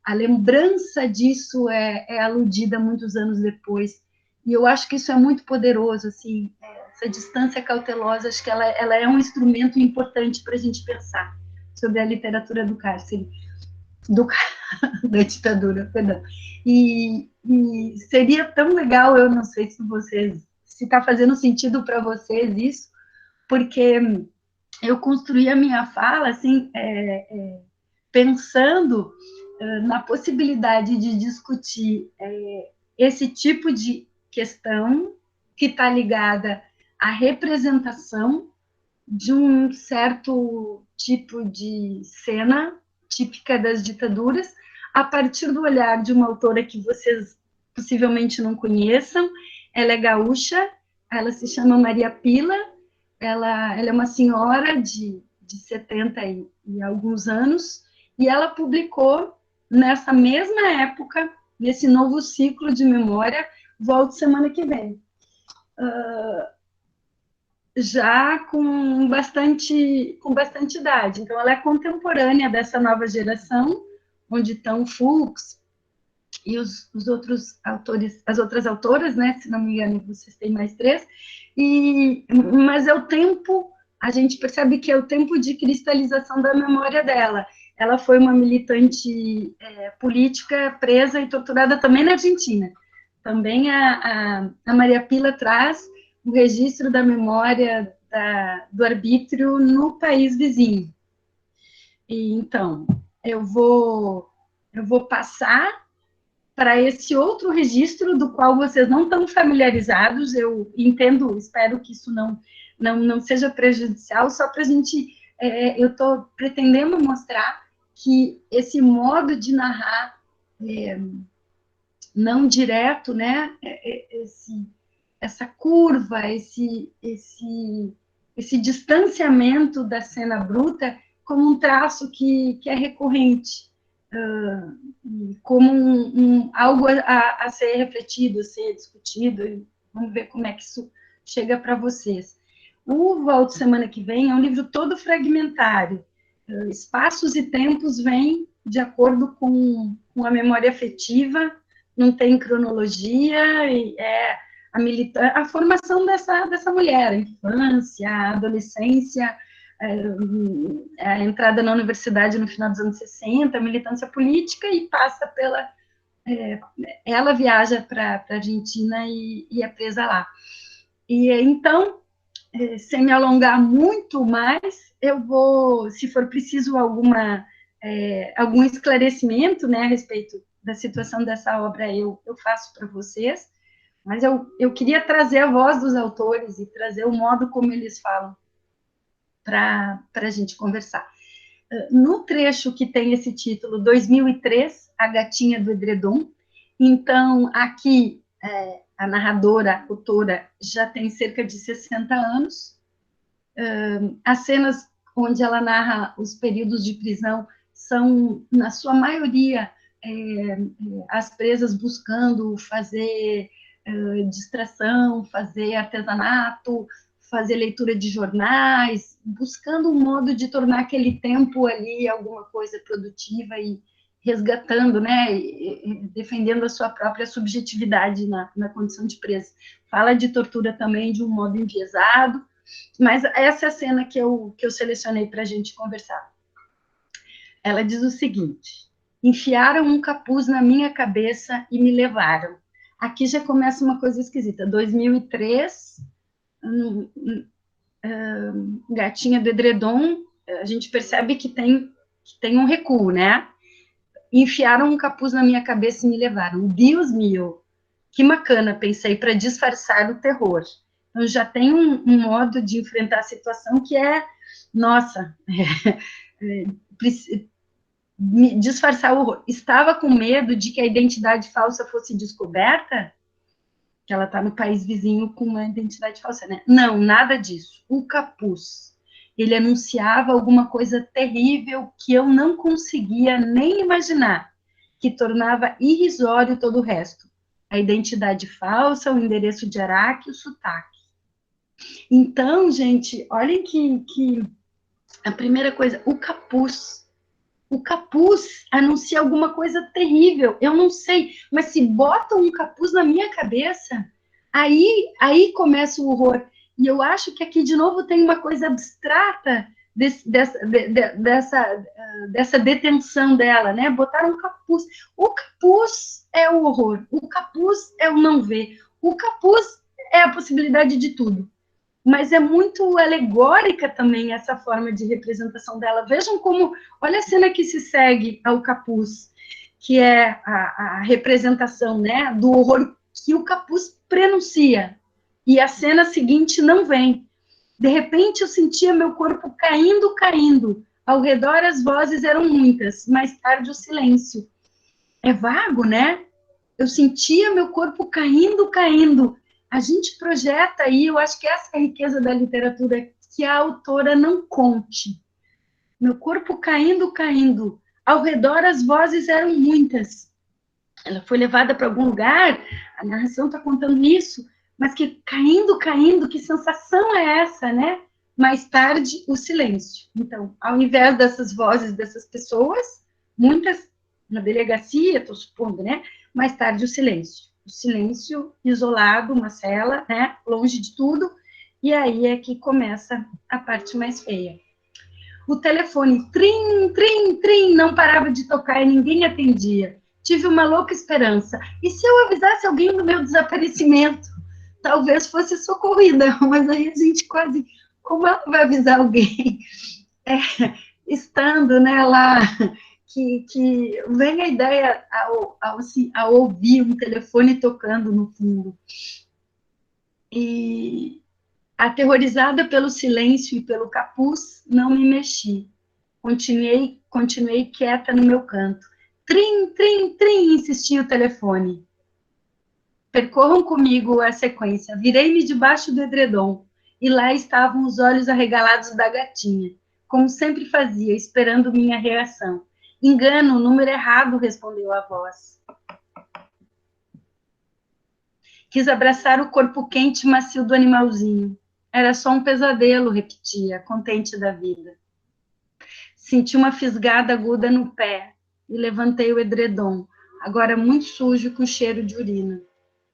A lembrança disso é aludida muitos anos depois. E eu acho que isso é muito poderoso, assim, essa distância cautelosa, acho que ela é um instrumento importante para a gente pensar sobre a literatura do cárcere, da ditadura, perdão. E seria tão legal, eu não sei se está fazendo sentido para vocês isso, porque eu construí a minha fala assim, pensando na possibilidade de discutir esse tipo de questão que está ligada à representação de um certo tipo de cena típica das ditaduras, a partir do olhar de uma autora que vocês possivelmente não conheçam. Ela é gaúcha, ela se chama Maria Pila, ela é uma senhora de 70 e alguns anos, e ela publicou nessa mesma época, nesse novo ciclo de memória, volto semana que vem. Já com bastante idade. Então, ela é contemporânea dessa nova geração, onde estão Fuchs e os outros autores, as outras autoras, né? Se não me engano, vocês têm mais 3. Mas é o tempo, a gente percebe que é o tempo de cristalização da memória dela. ela foi uma militante política presa e torturada também na Argentina. Também a Maria Pila traz o registro da memória do arbítrio no país vizinho. E, então, eu vou passar para esse outro registro do qual vocês não estão familiarizados. Eu entendo, espero que isso não seja prejudicial, só para a gente, eu estou pretendendo mostrar que esse modo de narrar não direto, né, essa curva, esse distanciamento da cena bruta como um traço que é recorrente, como algo a ser refletido, a ser discutido. Vamos ver como é que isso chega para vocês. O Volto Semana que Vem é um livro todo fragmentário. Espaços e tempos vêm de acordo com a memória afetiva, não tem cronologia, e é a formação dessa mulher, a infância, a adolescência, a entrada na universidade no final dos anos 60, a militância política, e passa pela... ela viaja para a Argentina e é presa lá. E então, sem me alongar muito mais, eu vou, se for preciso algum esclarecimento, né, a respeito da situação dessa obra, eu faço para vocês, mas eu queria trazer a voz dos autores e trazer o modo como eles falam para a gente conversar. No trecho que tem esse título, 2003, A Gatinha do Edredom, então, aqui, a narradora, a autora, já tem cerca de 60 anos. As cenas onde ela narra os períodos de prisão são, na sua maioria, as presas buscando fazer distração, fazer artesanato, fazer leitura de jornais, buscando um modo de tornar aquele tempo ali alguma coisa produtiva e resgatando, né, e defendendo a sua própria subjetividade na condição de presa. Fala de tortura também de um modo enviesado, mas essa é a cena que eu selecionei para a gente conversar. Ela diz o seguinte: enfiaram um capuz na minha cabeça e me levaram. Aqui já começa uma coisa esquisita. 2003, Gatinha do Edredom, a gente percebe que tem um recuo, né? Enfiaram um capuz na minha cabeça e me levaram. Deus meu, que bacana, pensei, para disfarçar o terror. Então, já tem um modo de enfrentar a situação que é, nossa, disfarçar o horror. Estava com medo de que a identidade falsa fosse descoberta, que ela está no país vizinho com uma identidade falsa, né? Não, nada disso. O capuz, ele anunciava alguma coisa terrível que eu não conseguia nem imaginar, que tornava irrisório todo o resto. A identidade falsa, o endereço de Araque, o sotaque. Então, gente, olhem que a primeira coisa, o capuz anuncia alguma coisa terrível, eu não sei, mas se botam um capuz na minha cabeça, aí começa o horror. E eu acho que aqui, de novo, tem uma coisa abstrata dessa detenção dela, né? Botaram um capuz. O capuz é o horror, o capuz é o não ver, o capuz é a possibilidade de tudo. Mas é muito alegórica também essa forma de representação dela. Vejam como, olha a cena que se segue ao capuz, que é a representação, né, do horror que o capuz prenuncia. E a cena seguinte não vem. De repente eu sentia meu corpo caindo. Ao redor as vozes eram muitas, mais tarde o silêncio. É vago, né? Eu sentia meu corpo caindo. A gente projeta aí, eu acho que essa é a riqueza da literatura, que a autora não conte. Meu corpo caindo. Ao redor as vozes eram muitas. Ela foi levada para algum lugar, a narração está contando isso, mas que caindo, que sensação é essa, né? Mais tarde, o silêncio. Então, ao invés dessas vozes dessas pessoas, muitas na delegacia, estou supondo, né? Mais tarde, o silêncio. O silêncio isolado, uma cela, né? Longe de tudo, e aí é que começa a parte mais feia. O telefone, trim, trim, trim, não parava de tocar e ninguém atendia. Tive uma louca esperança. E se eu avisasse alguém do meu desaparecimento? Talvez fosse socorrida, mas aí a gente quase... Como ela vai avisar alguém? Estando, né, lá... Que vem a ideia ao ouvir um telefone tocando no fundo. E, aterrorizada pelo silêncio e pelo capuz, não me mexi. Continuei quieta no meu canto. Trim, trim, trim, insistia o telefone. Percorram comigo a sequência. Virei-me debaixo do edredom, e lá estavam os olhos arregalados da gatinha, como sempre fazia, esperando minha reação. Engano, número errado, respondeu a voz. Quis abraçar o corpo quente e macio do animalzinho. Era só um pesadelo, repetia, contente da vida. Senti uma fisgada aguda no pé e levantei o edredom, agora muito sujo com cheiro de urina.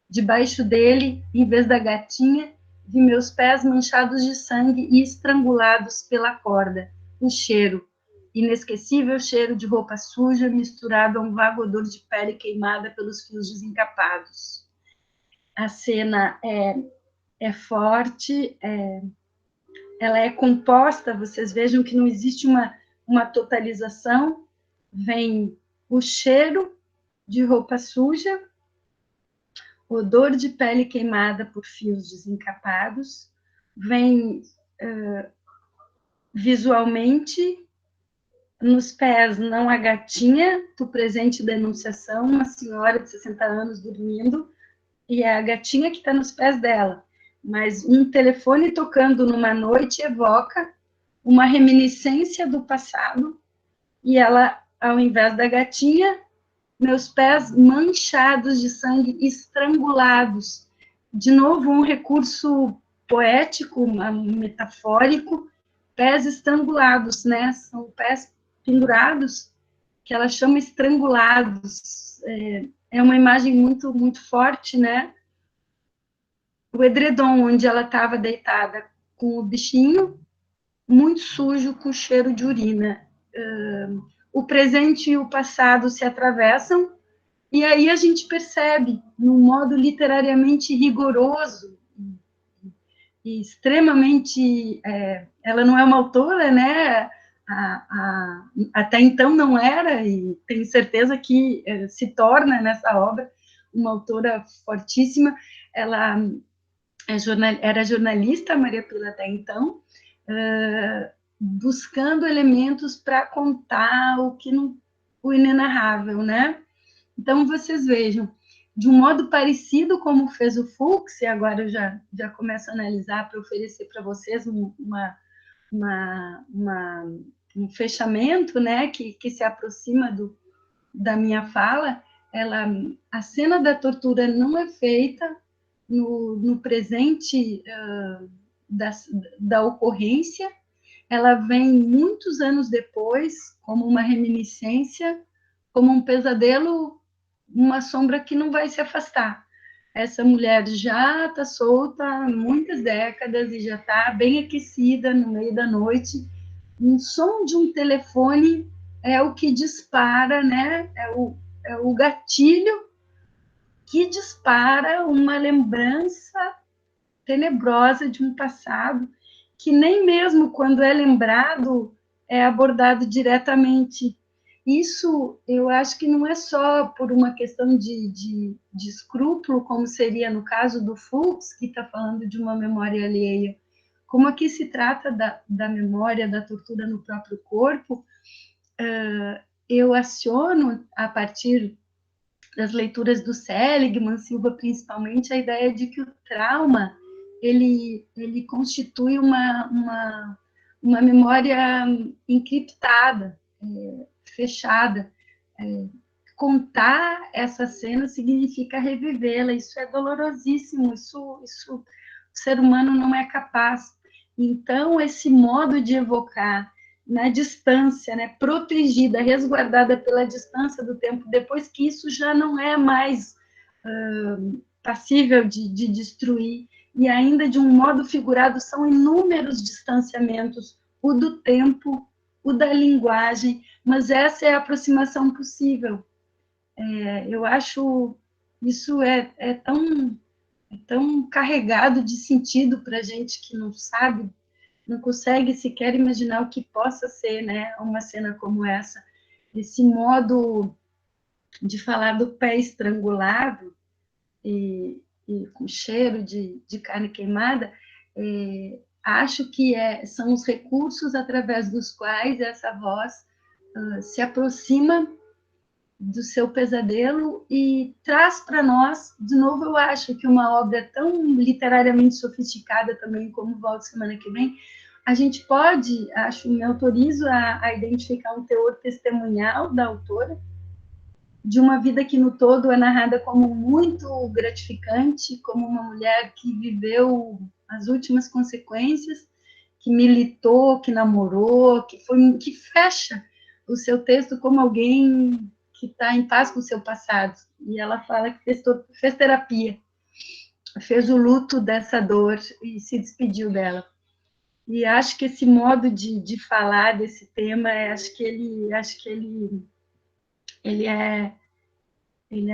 Debaixo dele, em vez da gatinha, vi meus pés manchados de sangue e estrangulados pela corda. O cheiro, inesquecível cheiro de roupa suja misturado a um vago odor de pele queimada pelos fios desencapados. A cena é forte, ela é composta, vocês vejam que não existe uma totalização, vem o cheiro de roupa suja, odor de pele queimada por fios desencapados, vem visualmente, nos pés não a gatinha, do presente da enunciação, uma senhora de 60 anos dormindo, e é a gatinha que está nos pés dela. Mas um telefone tocando numa noite evoca uma reminiscência do passado, e ela, ao invés da gatinha, meus pés manchados de sangue, estrangulados. De novo, um recurso poético, metafórico, pés estrangulados, né? São pés pendurados, que ela chama estrangulados. É uma imagem muito, muito forte, né? O edredom onde ela estava deitada com o bichinho, muito sujo, com cheiro de urina. O presente e o passado se atravessam, e aí a gente percebe, num modo literariamente rigoroso e extremamente... ela não é uma autora, né? Até então não era, e tenho certeza que se torna nessa obra uma autora fortíssima. Ela era jornalista, Maria Pila, até então, buscando elementos para contar o inenarrável, né? Então, vocês vejam, de um modo parecido como fez o Fuchs, e agora eu já começo a analisar para oferecer para vocês um fechamento, né, que se aproxima da minha fala. A cena da tortura não é feita no presente da ocorrência, ela vem muitos anos depois, como uma reminiscência, como um pesadelo, uma sombra que não vai se afastar. Essa mulher já está solta há muitas décadas e já está bem aquecida no meio da noite. Um som de um telefone é o que dispara, né? É o gatilho que dispara uma lembrança tenebrosa de um passado que nem mesmo quando é lembrado é abordado diretamente. Isso, eu acho que não é só por uma questão de escrúpulo, como seria no caso do Fuchs, que está falando de uma memória alheia, como aqui se trata da memória da tortura no próprio corpo. Eu aciono, a partir das leituras do Seligman, Silva, principalmente, a ideia de que o trauma ele constitui uma memória encriptada, fechada. Contar essa cena significa revivê-la. Isso é dolorosíssimo, isso o ser humano não é capaz. Então, esse modo de evocar na distância, né, protegida, resguardada pela distância do tempo, depois que isso já não é mais passível de destruir, e ainda de um modo figurado, são inúmeros distanciamentos, o do tempo, o da linguagem, mas essa é a aproximação possível. Eu acho isso tão carregado de sentido para a gente que não sabe, não consegue sequer imaginar o que possa ser, né, uma cena como essa. Esse modo de falar do pé estrangulado e com cheiro de carne queimada, acho que são os recursos através dos quais essa voz se aproxima do seu pesadelo e traz para nós, de novo, eu acho que uma obra tão literariamente sofisticada também como Volta Semana que Vem, a gente pode, acho, me autorizo a identificar um teor testemunhal da autora, de uma vida que no todo é narrada como muito gratificante, como uma mulher que viveu as últimas consequências, que militou, que namorou, que fecha o seu texto como alguém que está em paz com o seu passado. E ela fala que fez terapia, fez o luto dessa dor e se despediu dela. E acho que esse modo de falar desse tema, acho que ele é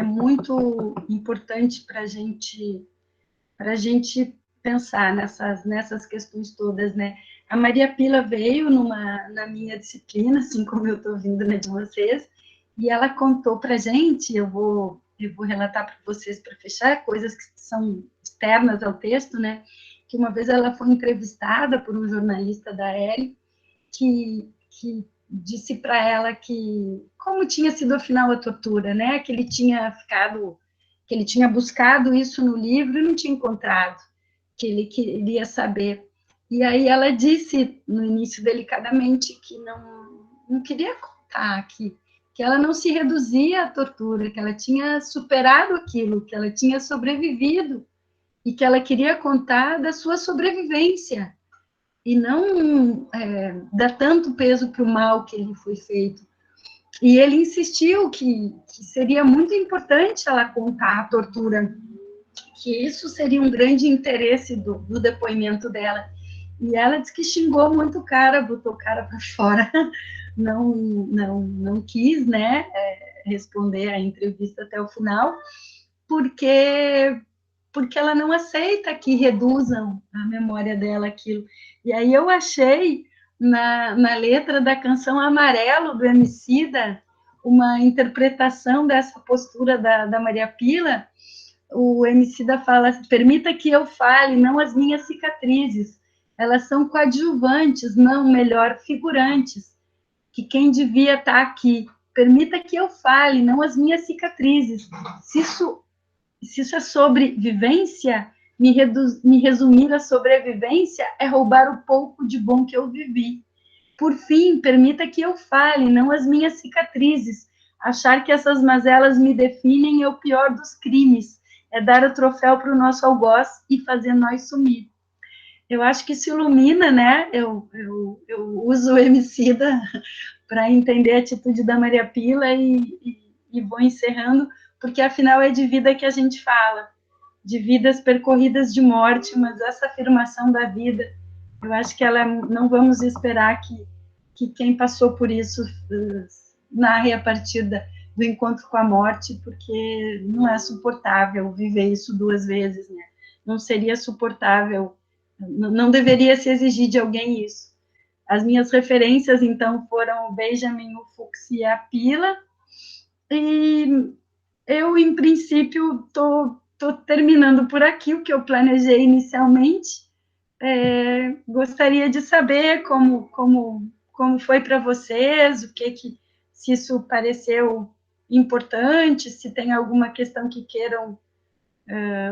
muito importante para a gente pensar nessas questões todas, né? A Maria Pila veio na minha disciplina, assim como eu estou vindo na de vocês, e ela contou para a gente, eu vou relatar para vocês para fechar, coisas que são externas ao texto, né? Que uma vez ela foi entrevistada por um jornalista da Elle, que disse para ela que como tinha sido afinal a tortura, né? Que ele tinha buscado isso no livro e não tinha encontrado, que ele queria saber. E aí ela disse no início delicadamente que não queria contar, que ela não se reduzia à tortura, que ela tinha superado aquilo, que ela tinha sobrevivido e que ela queria contar da sua sobrevivência e não dar tanto peso para o mal que lhe foi feito. E ele insistiu que seria muito importante ela contar a tortura, que isso seria um grande interesse do depoimento dela. E ela disse que xingou muito o cara, botou o cara para fora, não quis, né, responder a entrevista até o final, porque ela não aceita que reduzam a memória dela aquilo. E aí eu achei na letra da canção Amarelo, do Emicida, uma interpretação dessa postura da Maria Pila. O Emicida fala, permita que eu fale, não as minhas cicatrizes. Elas são coadjuvantes, não, melhor, figurantes. Que quem devia estar aqui. Permita que eu fale, não as minhas cicatrizes. Se isso é sobrevivência, me resumir a sobrevivência é roubar o pouco de bom que eu vivi. Por fim, permita que eu fale, não as minhas cicatrizes. Achar que essas mazelas me definem é o pior dos crimes. É dar o troféu para o nosso algoz e fazer nós sumir. Eu acho que isso ilumina, né? Eu uso o Emicida para entender a atitude da Maria Pila e vou encerrando, porque afinal é de vida que a gente fala, de vidas percorridas de morte, mas essa afirmação da vida, eu acho que não vamos esperar que quem passou por isso narre a partir do encontro com a morte, porque não é suportável viver isso duas vezes, né? Não seria suportável, não deveria se exigir de alguém isso. As minhas referências, então, foram o Benjamin, o Fuchs e a Pila, e eu, em princípio, estou terminando por aqui o que eu planejei inicialmente. Gostaria de saber como foi para vocês, se isso pareceu importante, se tem alguma questão que queiram.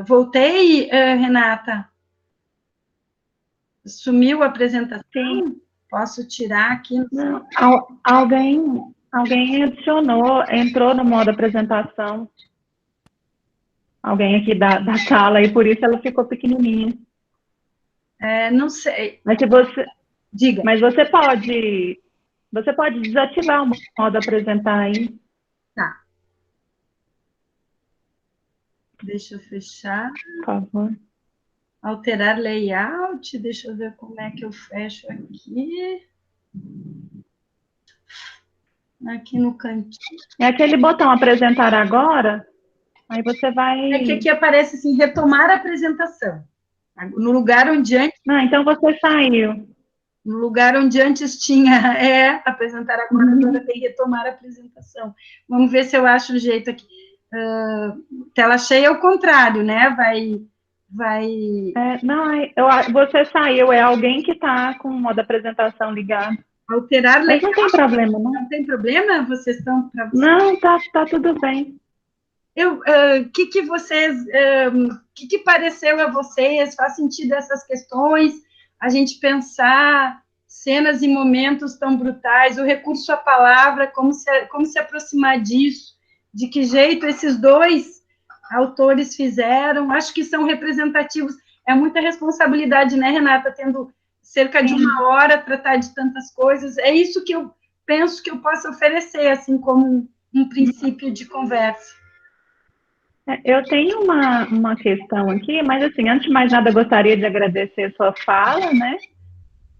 Voltei, Renata? Sumiu a apresentação? Sim. Posso tirar aqui? Não, alguém entrou no modo apresentação. Alguém aqui da sala, e por isso ela ficou pequenininha. Não sei. Mas se você... Diga. Mas você pode desativar o modo apresentar aí. Tá. Deixa eu fechar. Por favor. Alterar layout. Deixa eu ver como é que eu fecho aqui. Aqui no cantinho. É aquele botão apresentar agora, aí você vai... É que aqui aparece assim, retomar a apresentação. No lugar onde antes... Não, então você saiu. No lugar onde antes tinha apresentar agora tem retomar a apresentação. Vamos ver se eu acho o jeito aqui. Tela cheia é o contrário, né? Vai... Não, você saiu, é alguém que está com o modo apresentação ligado. Alterar Mas não tem problema, não. Não tem problema? Vocês estão... Não, tá tudo bem. Que vocês... que pareceu a vocês? Faz sentido essas questões? A gente pensar cenas e momentos tão brutais, o recurso à palavra, como se aproximar disso, de que jeito esses dois autores fizeram, acho que são representativos, é muita responsabilidade, né, Renata, tendo cerca de 1 hora, tratar de tantas coisas, é isso que eu penso que eu posso oferecer, assim, como um princípio de conversa. Eu tenho uma questão aqui, mas assim, antes de mais nada, gostaria de agradecer a sua fala, né?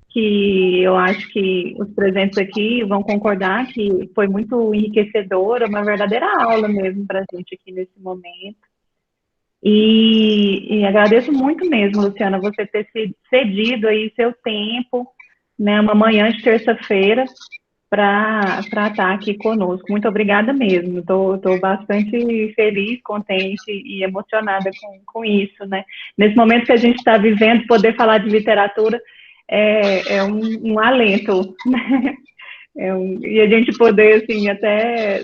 Que eu acho que os presentes aqui vão concordar que foi muito enriquecedora, uma verdadeira aula mesmo para a gente aqui nesse momento. E agradeço muito mesmo, Luciana, você ter cedido aí seu tempo, né, uma manhã de terça-feira, para estar aqui conosco. Muito obrigada mesmo. Estou bastante feliz, contente e emocionada com isso, né? Nesse momento que a gente está vivendo, poder falar de literatura é um alento, né? E a gente poder, assim, até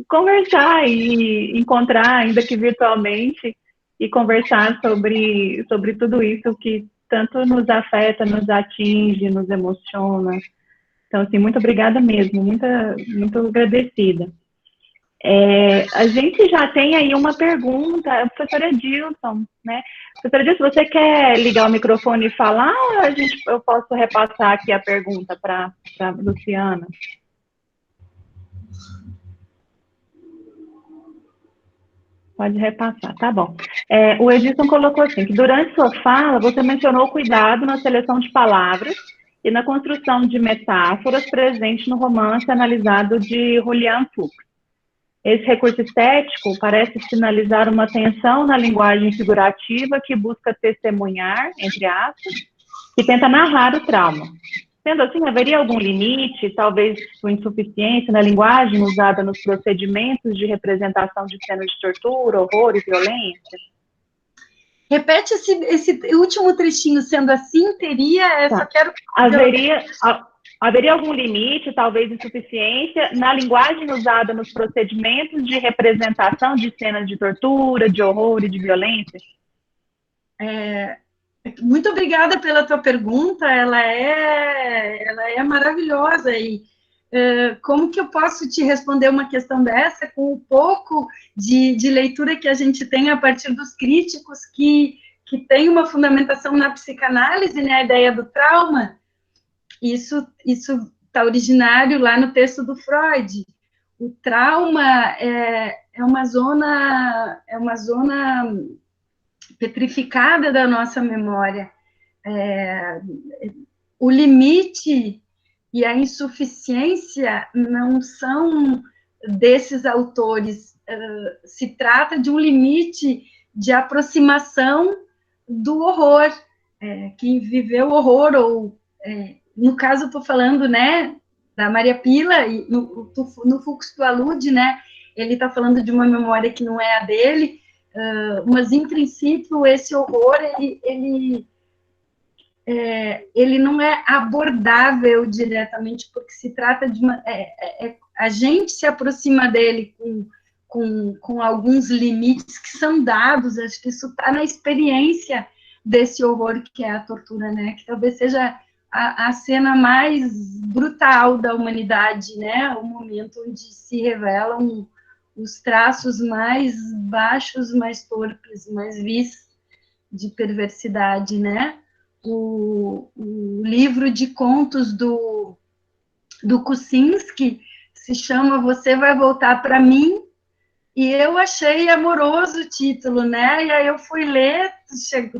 conversar e encontrar, ainda que virtualmente, e conversar sobre tudo isso que tanto nos afeta, nos atinge, nos emociona. Então, assim, muito obrigada mesmo, muito agradecida. A gente já tem aí uma pergunta, a professora Edilson, né? Professora Edilson, você quer ligar o microfone e falar ou eu posso repassar aqui a pergunta para a Luciana? Pode repassar, tá bom. O Edilson colocou assim, que durante sua fala, você mencionou o cuidado na seleção de palavras e na construção de metáforas presentes no romance analisado de Julian Fuchs. Esse recurso estético parece sinalizar uma tensão na linguagem figurativa que busca testemunhar, entre aspas, que tenta narrar o trauma. Sendo assim, haveria algum limite, talvez sua insuficiência na linguagem usada nos procedimentos de representação de cenas de tortura, horror e violência? Repete esse último trechinho, sendo assim, teria... Tá. Só quero... Haveria algum limite, talvez insuficiência, na linguagem usada nos procedimentos de representação de cenas de tortura, de horror e de violência? Muito obrigada pela tua pergunta, ela é maravilhosa, e como que eu posso te responder uma questão dessa com o pouco de leitura que a gente tem a partir dos críticos que tem uma fundamentação na psicanálise, né, a ideia do trauma? Isso está originário lá no texto do Freud. O trauma é uma zona petrificada da nossa memória. O limite e a insuficiência não são desses autores, se trata de um limite de aproximação do horror, quem viveu horror, ou, no caso, estou falando, né, da Maria Pila, e no Fux tu alude, né, ele está falando de uma memória que não é a dele, mas, em princípio, esse horror, ele não é abordável diretamente, porque se trata de a gente se aproxima dele com alguns limites que são dados, acho que isso está na experiência desse horror que é a tortura, né, que talvez seja a cena mais brutal da humanidade, né, o momento onde se revelam os traços mais baixos, mais torpes, mais vis de perversidade, né? O livro de contos do Kucinski se chama Você Vai Voltar para Mim, e eu achei amoroso o título, né? E aí eu fui ler,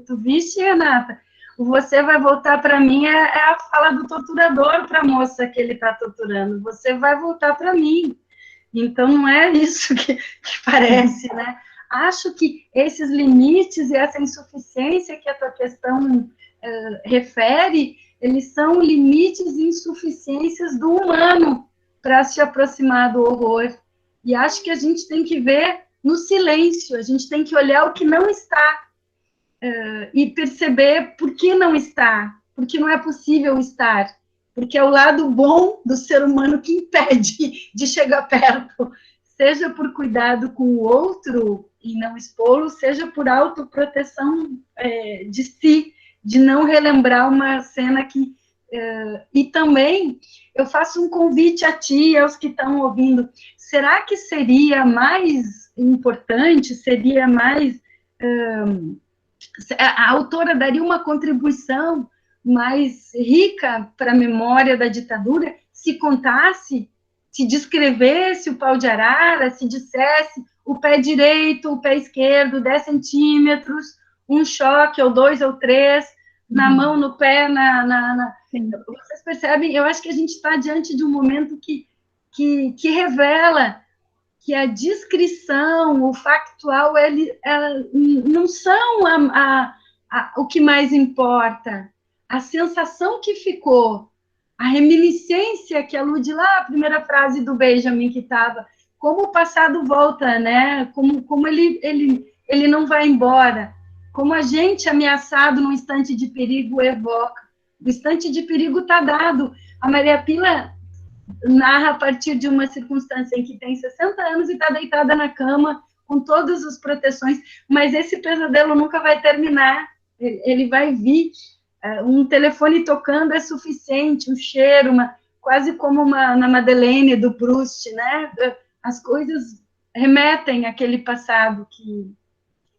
tu viste, Renata? O você vai voltar para mim é a fala do torturador para a moça que ele está torturando. Você vai voltar para mim. Então, não é isso que parece, né? Acho que esses limites e essa insuficiência que a tua questão refere, eles são limites e insuficiências do humano para se aproximar do horror. E acho que a gente tem que ver no silêncio, a gente tem que olhar o que não está e perceber por que não está, porque não é possível estar, porque é o lado bom do ser humano que impede de chegar perto, seja por cuidado com o outro e não expô-lo, seja por autoproteção de si, de não relembrar uma cena que... e também eu faço um convite a ti e aos que estão ouvindo, será que seria mais importante, seria mais... a autora daria uma contribuição mais rica para a memória da ditadura se contasse, se descrevesse o pau de arara, se dissesse o pé direito, o pé esquerdo, 10 centímetros, um choque, ou 2 ou 3, na mão, no pé, Vocês percebem? Eu acho que a gente está diante de um momento que revela que a descrição, o factual, não são o que mais importa. A sensação que ficou, a reminiscência que alude lá à primeira frase do Benjamin, que estava, como o passado volta, né? Como ele não vai embora, como a gente ameaçado num instante de perigo evoca. O instante de perigo está dado. A Maria Pila narra a partir de uma circunstância em que tem 60 anos e está deitada na cama com todas as proteções, mas esse pesadelo nunca vai terminar, ele vai vir, um telefone tocando é suficiente, um cheiro, quase como na Madeleine do Proust, né? As coisas remetem àquele passado que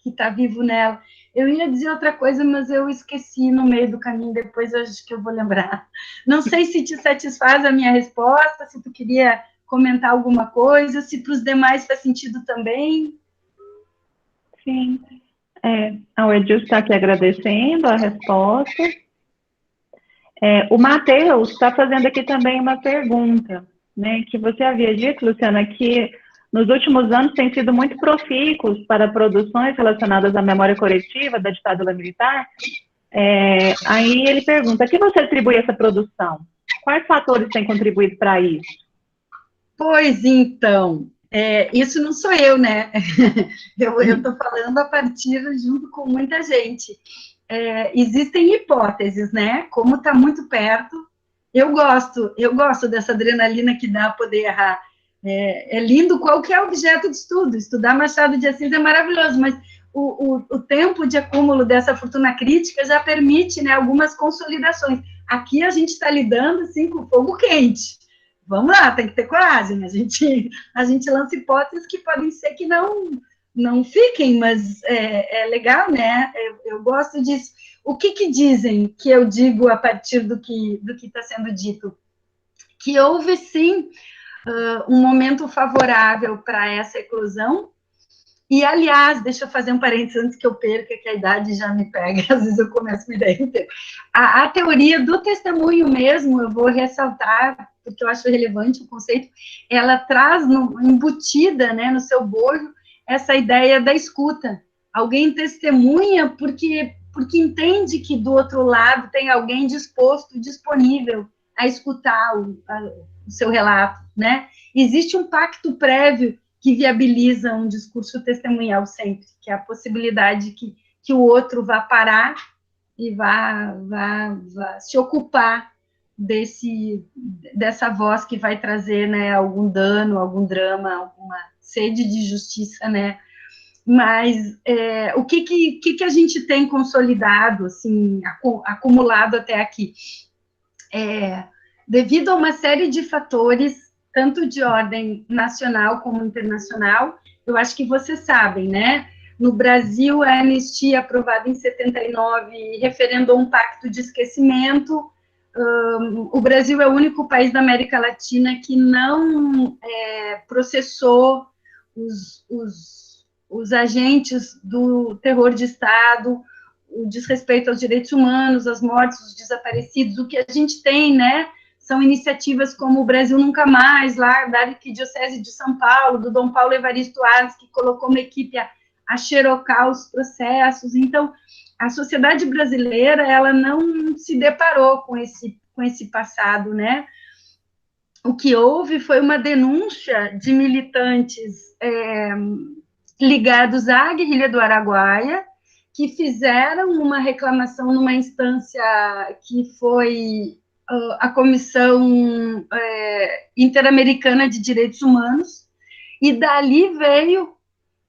está vivo nela. Eu ia dizer outra coisa, mas eu esqueci no meio do caminho, depois eu acho que eu vou lembrar. Não sei se te satisfaz a minha resposta, se tu queria comentar alguma coisa, se para os demais faz sentido também. Sim. O Edil está aqui agradecendo a resposta. O Matheus está fazendo aqui também uma pergunta, né, que você havia dito, Luciana, que nos últimos anos tem sido muito profícuos para produções relacionadas à memória coletiva da ditadura militar. Aí ele pergunta, a que você atribui essa produção? Quais fatores têm contribuído para isso? Pois então, isso não sou eu, né? Eu estou falando a partir, junto com muita gente. Existem hipóteses, né? Como está muito perto, eu gosto dessa adrenalina que dá poder errar. É lindo qualquer objeto de estudo. Estudar Machado de Assis é maravilhoso, mas o tempo de acúmulo dessa fortuna crítica já permite, né, algumas consolidações. Aqui a gente está lidando assim, com fogo quente. Vamos lá, tem que ter coragem. A gente lança hipóteses que podem ser que não fiquem, mas é legal, né? Eu gosto disso. O que dizem que eu digo a partir do que está sendo dito? Que houve, sim, um momento favorável para essa eclosão. E, aliás, deixa eu fazer um parênteses antes que eu perca, que a idade já me pega, às vezes eu começo a me dar. A teoria do testemunho mesmo, eu vou ressaltar, porque eu acho relevante o conceito, ela traz embutida, né, no seu bojo essa ideia da escuta. Alguém testemunha porque entende que do outro lado tem alguém disposto, disponível a escutar o seu relato, né? Existe um pacto prévio que viabiliza um discurso testemunhal sempre, que é a possibilidade que o outro vá parar e vá se ocupar dessa voz que vai trazer, né, algum dano, algum drama, alguma sede de justiça, né? Mas o que a gente tem consolidado, assim, acumulado até aqui? Devido a uma série de fatores, tanto de ordem nacional como internacional, eu acho que vocês sabem, né? No Brasil, a anistia aprovada em 79 referendou um pacto de esquecimento. O Brasil é o único país da América Latina que não processou os agentes do terror de Estado, o desrespeito aos direitos humanos, as mortes, os desaparecidos. O que a gente tem, né, são iniciativas como o Brasil Nunca Mais, lá da Arquidiocese de São Paulo, do Dom Paulo Evaristo Arnes, que colocou uma equipe a xerocar os processos. Então, a sociedade brasileira, ela não se deparou com esse passado, né? O que houve foi uma denúncia de militantes ligados à guerrilha do Araguaia, que fizeram uma reclamação numa instância que foi a Comissão Interamericana de Direitos Humanos, e dali veio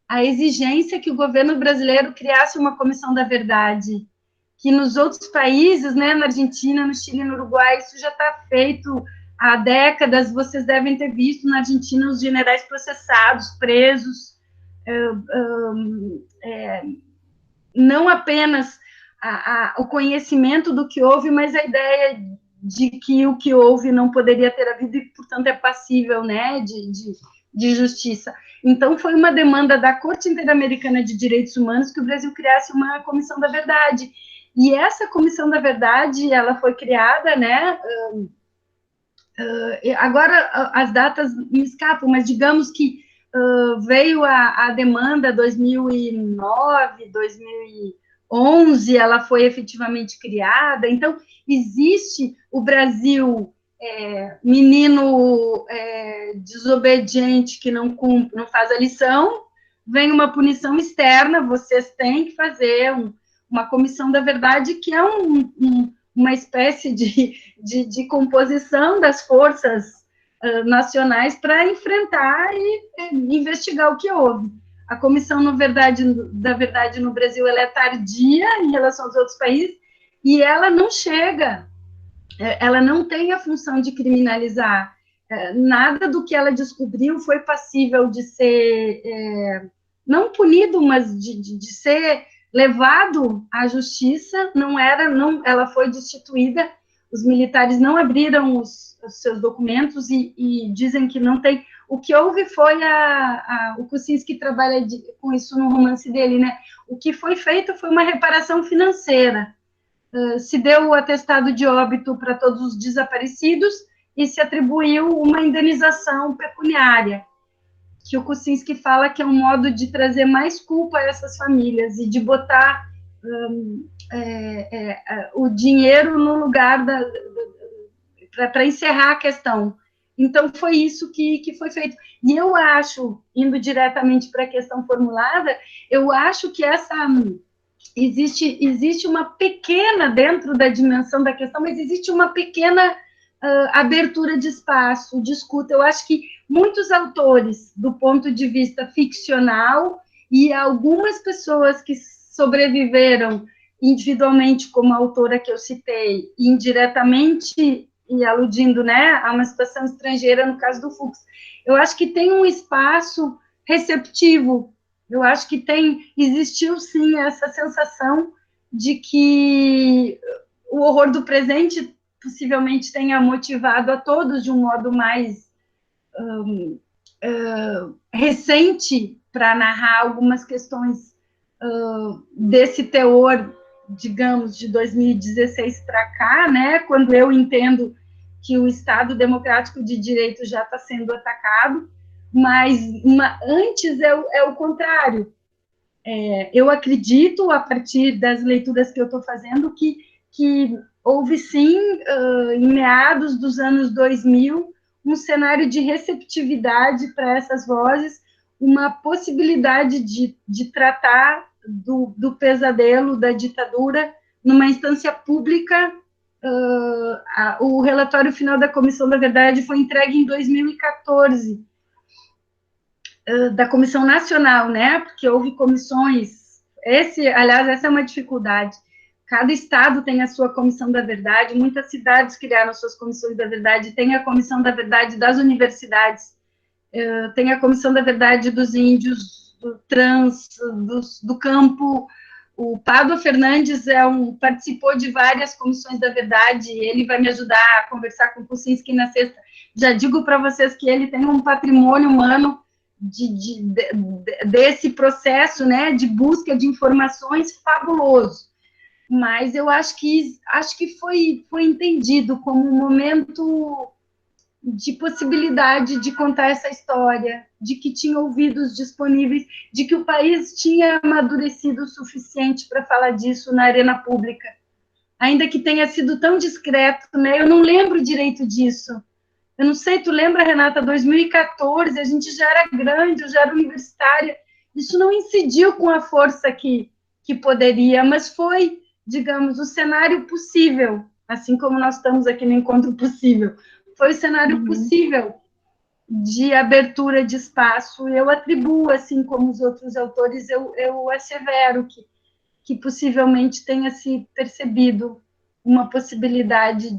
a exigência que o governo brasileiro criasse uma comissão da verdade, que nos outros países, né, na Argentina, no Chile, no Uruguai, isso já está feito há décadas. Vocês devem ter visto na Argentina os generais processados, presos, não apenas o conhecimento do que houve, mas a ideia de que o que houve não poderia ter havido e, portanto, é passível, né, de justiça. Então, foi uma demanda da Corte Interamericana de Direitos Humanos que o Brasil criasse uma Comissão da Verdade. E essa Comissão da Verdade, ela foi criada, né, agora as datas me escapam, mas digamos que veio a demanda 2009, 2011, ela foi efetivamente criada. Então, existe o Brasil, menino desobediente que não cumpre, não faz a lição, vem uma punição externa, vocês têm que fazer uma comissão da verdade, que é uma espécie de composição das forças nacionais para enfrentar e investigar o que houve. A comissão da verdade no Brasil, ela é tardia em relação aos outros países, e ela não chega, ela não tem a função de criminalizar. Nada do que ela descobriu foi passível de ser, não punido, mas de ser levado à justiça. Ela foi destituída, os militares não abriram os seus documentos e dizem que não tem. O que houve foi o Kuczynski trabalha com isso no romance dele, né? O que foi feito foi uma reparação financeira. Se deu o atestado de óbito para todos os desaparecidos e se atribuiu uma indenização pecuniária, que o Kuczynski fala que é um modo de trazer mais culpa a essas famílias e de botar o dinheiro no lugar para encerrar a questão. Então, foi isso que foi feito. E eu acho, indo diretamente para a questão formulada, eu acho que existe uma pequena, dentro da dimensão da questão, mas existe uma pequena abertura de espaço, de escuta. Eu acho que muitos autores, do ponto de vista ficcional, e algumas pessoas que sobreviveram individualmente, como a autora que eu citei, indiretamente, e aludindo, né, a uma situação estrangeira, no caso do Fux, eu acho que tem um espaço receptivo. Eu acho que existiu, sim, essa sensação de que o horror do presente possivelmente tenha motivado a todos de um modo mais recente para narrar algumas questões desse teor, digamos, de 2016 para cá, né, quando eu entendo que o Estado Democrático de Direito já está sendo atacado, mas antes é o contrário. Eu acredito, a partir das leituras que eu estou fazendo, que houve, sim, em meados dos anos 2000, um cenário de receptividade para essas vozes, uma possibilidade de tratar do pesadelo da ditadura numa instância pública. O relatório final da Comissão da Verdade foi entregue em 2014, da Comissão Nacional, né? Porque houve comissões. Aliás, essa é uma dificuldade. Cada estado tem a sua Comissão da Verdade, muitas cidades criaram suas Comissões da Verdade, tem a Comissão da Verdade das universidades, tem a Comissão da Verdade dos índios, do trans, do campo. O Pablo Fernandes participou de várias Comissões da Verdade, ele vai me ajudar a conversar com o Kuczynski na sexta. Já digo para vocês que ele tem um patrimônio humano desse processo, né, de busca de informações fabuloso. mas eu acho que foi entendido como um momento de possibilidade de contar essa história, de que tinha ouvidos disponíveis, de que o país tinha amadurecido o suficiente para falar disso na arena pública, ainda que tenha sido tão discreto, né? Eu não lembro direito disso. Eu não sei, tu lembra, Renata, 2014, a gente já era grande, eu já era universitária, isso não incidiu com a força que poderia, mas foi, digamos, o cenário possível, assim como nós estamos aqui no Encontro Possível, foi o cenário possível de abertura de espaço. Eu atribuo, assim como os outros autores, eu assevero que possivelmente tenha se percebido uma possibilidade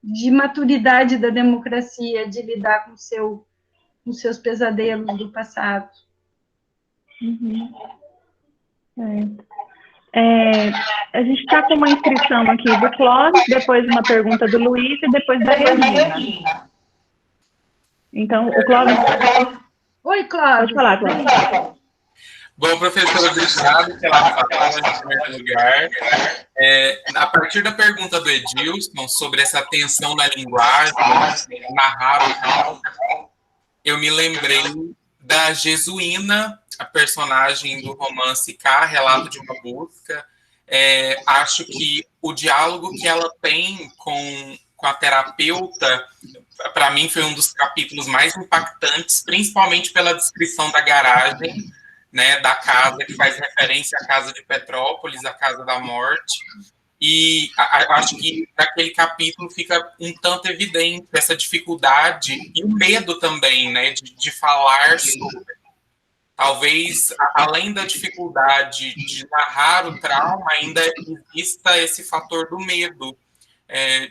de maturidade da democracia, de lidar com seus pesadelos do passado. A gente está com uma inscrição aqui do Clóvis, depois uma pergunta do Luiz e depois da Regina. Então, o Clóvis... Oi, Clóvis. Pode falar, Clóvis. Bom, professora, obrigado pela fala, em primeiro lugar. A partir da pergunta do Edilson sobre essa tensão na linguagem, narrar o caos, eu me lembrei da Jesuína, a personagem do romance K, Relato de uma Busca. Acho que o diálogo que ela tem com a terapeuta, para mim, foi um dos capítulos mais impactantes, principalmente pela descrição da garagem, né, da casa, que faz referência à casa de Petrópolis, a casa da morte. E acho que naquele capítulo fica um tanto evidente essa dificuldade e o medo também, né, de falar sobre. Talvez, além da dificuldade de narrar o trauma, ainda exista esse fator do medo,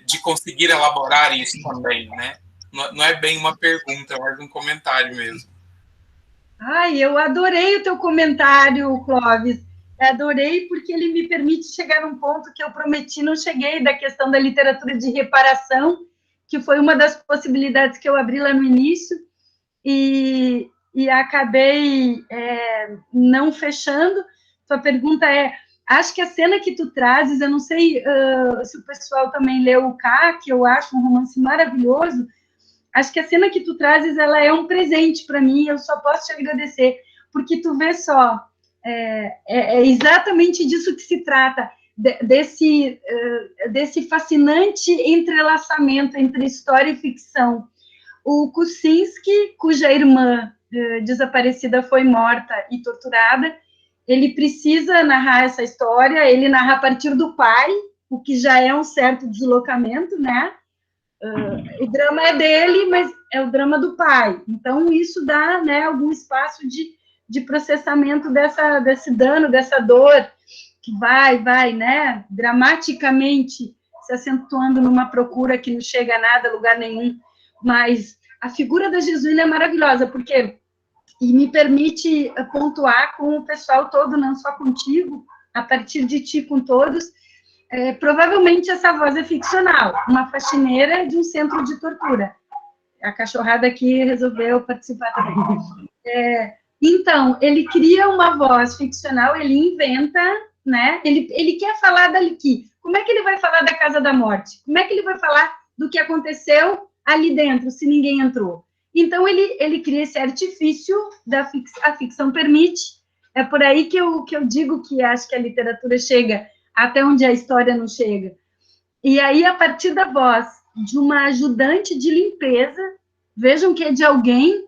de conseguir elaborar isso também, né? Não é bem uma pergunta, é mais um comentário mesmo. Ai, eu adorei o teu comentário, Clóvis. Adorei porque ele me permite chegar num ponto que eu prometi não cheguei, da questão da literatura de reparação, que foi uma das possibilidades que eu abri lá no início, e acabei não fechando. Tua pergunta acho que a cena que tu trazes, eu não sei se o pessoal também leu o K, que eu acho um romance maravilhoso. Acho que a cena que tu trazes, ela é um presente para mim, eu só posso te agradecer, porque tu vê só, é exatamente disso que se trata, desse fascinante entrelaçamento entre história e ficção. O Kuczynski, cuja irmã desaparecida foi morta e torturada, ele precisa narrar essa história, ele narra a partir do pai, o que já é um certo deslocamento, né? O drama é dele, mas é o drama do pai. Então, isso dá, né, algum espaço de processamento desse dano, dessa dor, que vai, né, dramaticamente se acentuando numa procura que não chega a nada, lugar nenhum. Mas a figura da Jesuína é maravilhosa, porque e me permite pontuar com o pessoal todo, não só contigo, a partir de ti com todos. Provavelmente essa voz é ficcional, uma faxineira de um centro de tortura. A cachorrada aqui resolveu participar também. Então, ele cria uma voz ficcional, ele inventa, né? Ele quer falar daqui. Como é que ele vai falar da Casa da Morte? Como é que ele vai falar do que aconteceu ali dentro, se ninguém entrou? Então, ele cria esse artifício, a ficção permite. É por aí que eu digo que acho que a literatura chega até onde a história não chega. E aí, a partir da voz de uma ajudante de limpeza, vejam que é de alguém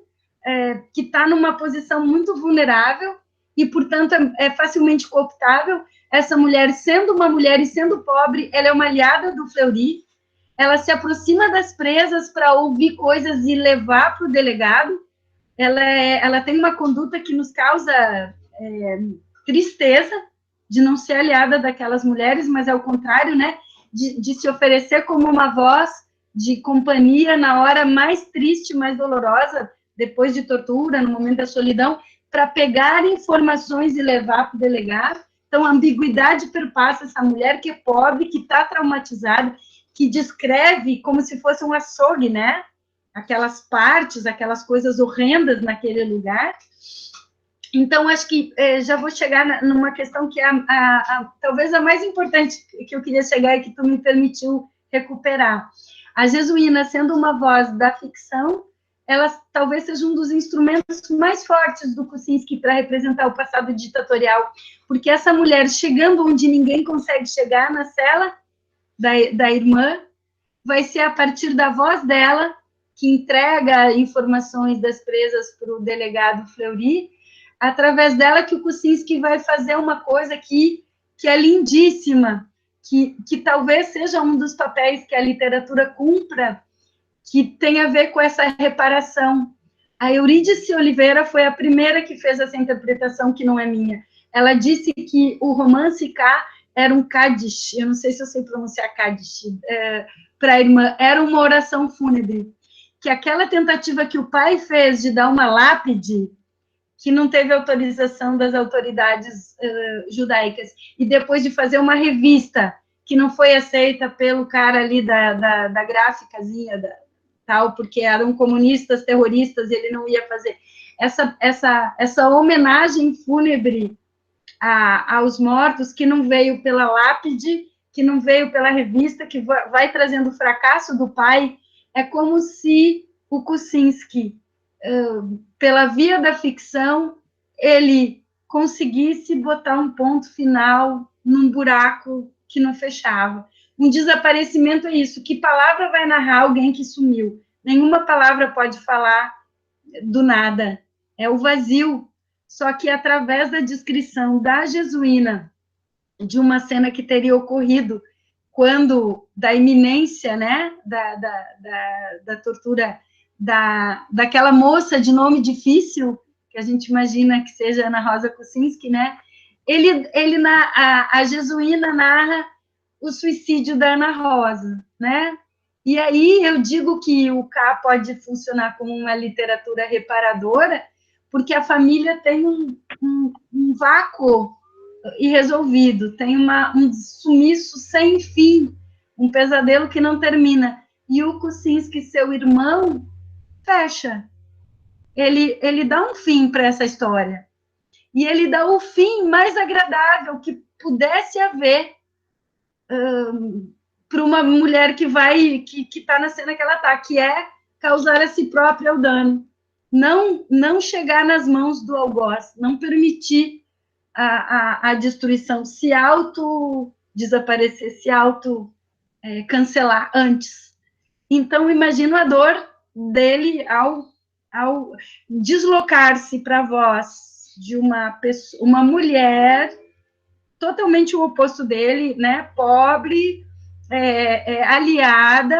que está numa posição muito vulnerável e, portanto, é facilmente cooptável. Essa mulher, sendo uma mulher e sendo pobre, ela é uma aliada do Fleury, ela se aproxima das presas para ouvir coisas e levar para o delegado, ela tem uma conduta que nos causa tristeza, de não ser aliada daquelas mulheres, mas é o contrário, né? De se oferecer como uma voz de companhia na hora mais triste, mais dolorosa, depois de tortura, no momento da solidão, para pegar informações e levar para o delegado. Então, a ambiguidade perpassa essa mulher que é pobre, que está traumatizada, que descreve como se fosse um açougue, né? Aquelas partes, aquelas coisas horrendas naquele lugar. Então, acho que já vou chegar numa questão que é talvez a mais importante que eu queria chegar e que tu me permitiu recuperar. A Jesuína, sendo uma voz da ficção, ela talvez seja um dos instrumentos mais fortes do Kuczynski para representar o passado ditatorial, porque essa mulher chegando onde ninguém consegue chegar, na cela da irmã, vai ser a partir da voz dela, que entrega informações das presas para o delegado Fleury, através dela que o Kuczynski vai fazer uma coisa que é lindíssima, que talvez seja um dos papéis que a literatura cumpra, que tem a ver com essa reparação. A Eurídice Oliveira foi a primeira que fez essa interpretação, que não é minha. Ela disse que o romance K era um Kadish, eu não sei se eu sei pronunciar Kadish, para a irmã, era uma oração fúnebre, que aquela tentativa que o pai fez de dar uma lápide, que não teve autorização das autoridades judaicas, e depois de fazer uma revista, que não foi aceita pelo cara ali da gráficazinha, tal, porque eram comunistas, terroristas, e ele não ia fazer. Essa homenagem fúnebre aos mortos, que não veio pela lápide, que não veio pela revista, que vai trazendo o fracasso do pai, é como se o Kuczynski, pela via da ficção, ele conseguisse botar um ponto final num buraco que não fechava. Um desaparecimento é isso. Que palavra vai narrar alguém que sumiu? Nenhuma palavra pode falar do nada. É o vazio. Só que através da descrição da Jesuína, de uma cena que teria ocorrido quando, da iminência, né, da tortura daquela moça de nome difícil, que a gente imagina que seja Ana Rosa Kuczynski, né? A Jesuína narra o suicídio da Ana Rosa, né? E aí eu digo que o K pode funcionar como uma literatura reparadora, porque a família tem um vácuo irresolvido, tem um sumiço sem fim, um pesadelo que não termina. E o Kuczynski, seu irmão, fecha. Ele dá um fim para essa história. E ele dá o fim mais agradável que pudesse haver para uma mulher que está na cena que ela está, que é causar a si própria o dano. Não chegar nas mãos do algoz, não permitir a destruição, se auto-desaparecer, se auto-cancelar antes. Então, imagino a dor dele ao deslocar-se para a voz de uma mulher totalmente o oposto dele, né? Pobre, aliada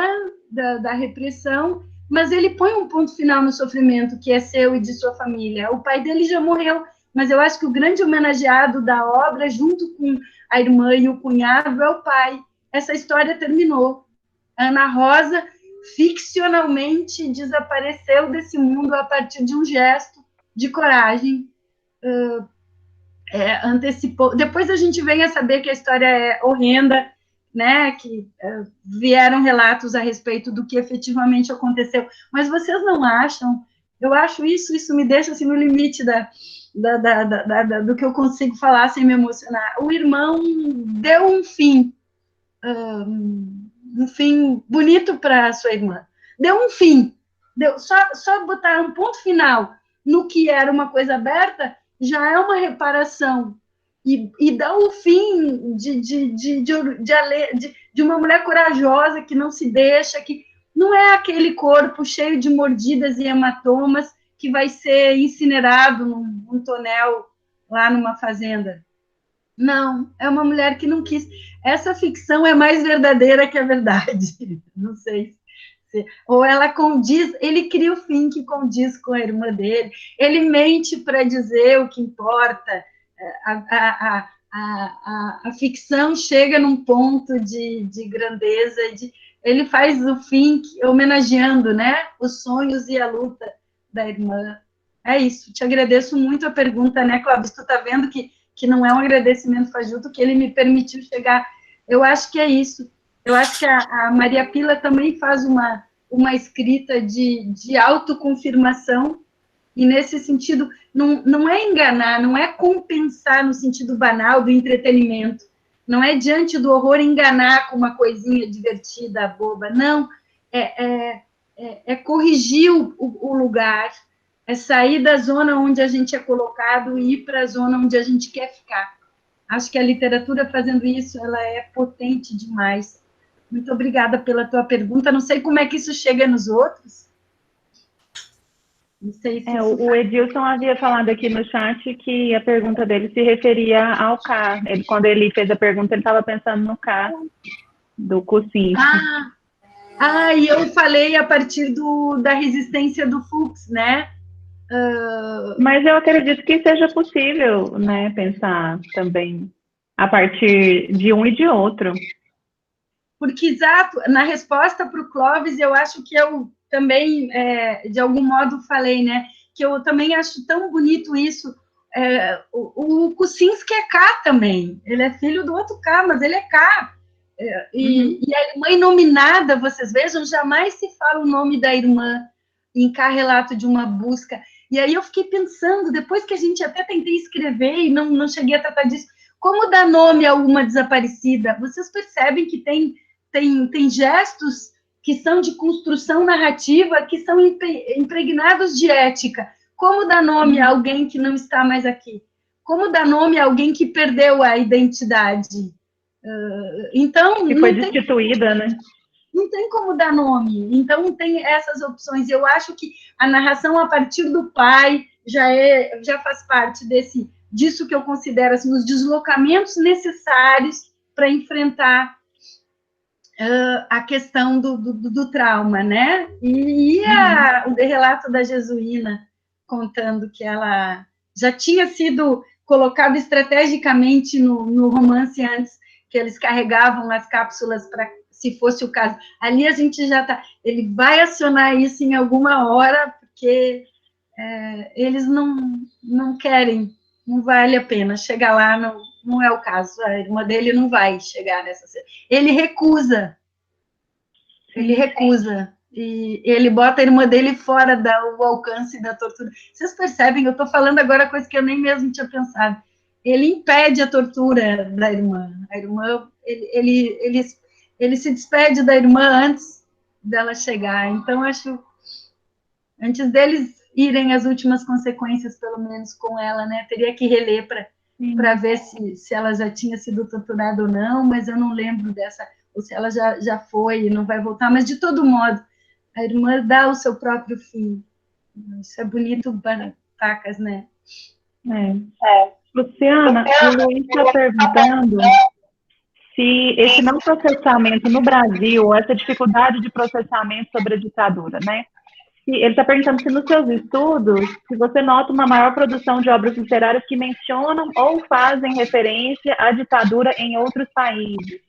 da repressão, mas ele põe um ponto final no sofrimento que é seu e de sua família. O pai dele já morreu, mas eu acho que o grande homenageado da obra, junto com a irmã e o cunhado, é o pai. Essa história terminou. A Ana Rosa ficcionalmente desapareceu desse mundo a partir de um gesto de coragem, antecipou. Depois a gente vem a saber que a história é horrenda, né, que vieram relatos a respeito do que efetivamente aconteceu, mas vocês não acham? Eu acho isso me deixa assim no limite do que eu consigo falar sem me emocionar. O irmão deu um fim bonito para sua irmã. Deu um fim. Só botar um ponto final no que era uma coisa aberta já é uma reparação. E dá o fim de uma mulher corajosa que não se deixa, que não é aquele corpo cheio de mordidas e hematomas que vai ser incinerado num tonel lá numa fazenda. Não, é uma mulher que não quis. Essa ficção é mais verdadeira que a verdade. Não sei se... Ou ela condiz, ele cria o fim que condiz com a irmã dele, ele mente para dizer o que importa. A ficção chega num ponto de grandeza, ele faz o fim homenageando, né, os sonhos e a luta da irmã. É isso, te agradeço muito a pergunta, né, Clóvis? Tu tá vendo que não é um agradecimento fajuto, que ele me permitiu chegar. Eu acho que é isso. Eu acho que a Maria Pila também faz uma escrita de autoconfirmação, E nesse sentido, não é enganar, não é compensar no sentido banal do entretenimento, não é diante do horror enganar com uma coisinha divertida, boba, não, é corrigir o lugar, é sair da zona onde a gente é colocado e ir para a zona onde a gente quer ficar. Acho que a literatura fazendo isso, ela é potente demais. Muito obrigada pela tua pergunta. Não sei como é que isso chega nos outros. Não sei se o Edilson havia falado aqui no chat que a pergunta dele se referia ao K. Quando ele fez a pergunta, ele estava pensando no K, do Kuczynski. E eu falei a partir da resistência do Fuchs, né? Mas eu acredito que seja possível, né, pensar também a partir de um e de outro. Porque, exato, na resposta para o Clóvis, eu acho que eu também, de algum modo, falei, né, que eu também acho tão bonito isso. O Kuczynski é K também, ele é filho do outro K, mas ele é K. E a irmã inominada, vocês vejam, jamais se fala o nome da irmã em K, relato de uma busca. E aí eu fiquei pensando, depois que a gente até tentei escrever e não cheguei a tratar disso, como dar nome a uma desaparecida? Vocês percebem que tem gestos que são de construção narrativa, que são impregnados de ética. Como dar nome a alguém que não está mais aqui? Como dar nome a alguém que perdeu a identidade? Então... Que foi destituída, né? Não tem como dar nome. Então, tem essas opções. Eu acho que a narração a partir do pai já faz parte disso que eu considero assim, os deslocamentos necessários para enfrentar a questão do trauma, né? E o relato da Jesuína contando que ela já tinha sido colocada estrategicamente no romance antes, que eles carregavam as cápsulas para, se fosse o caso. Ali a gente já está... Ele vai acionar isso em alguma hora, porque eles não querem, não vale a pena chegar lá, não é o caso. A irmã dele não vai chegar nessa... Ele recusa. E ele bota a irmã dele fora do alcance da tortura. Vocês percebem? Eu estou falando agora coisa que eu nem mesmo tinha pensado. Ele impede a tortura da irmã. A irmã, ele se despede da irmã antes dela chegar. Então, acho, antes deles irem às últimas consequências, pelo menos com ela, né? Teria que reler para ver se ela já tinha sido torturada ou não, mas eu não lembro dessa, ou se ela já foi e não vai voltar. Mas, de todo modo, a irmã dá o seu próprio fim. Isso é bonito, pacas, né? Luciana, o Luiz está perguntando se esse não processamento no Brasil, essa dificuldade de processamento sobre a ditadura, né? Ele está perguntando se nos seus estudos, se você nota uma maior produção de obras literárias que mencionam ou fazem referência à ditadura em outros países.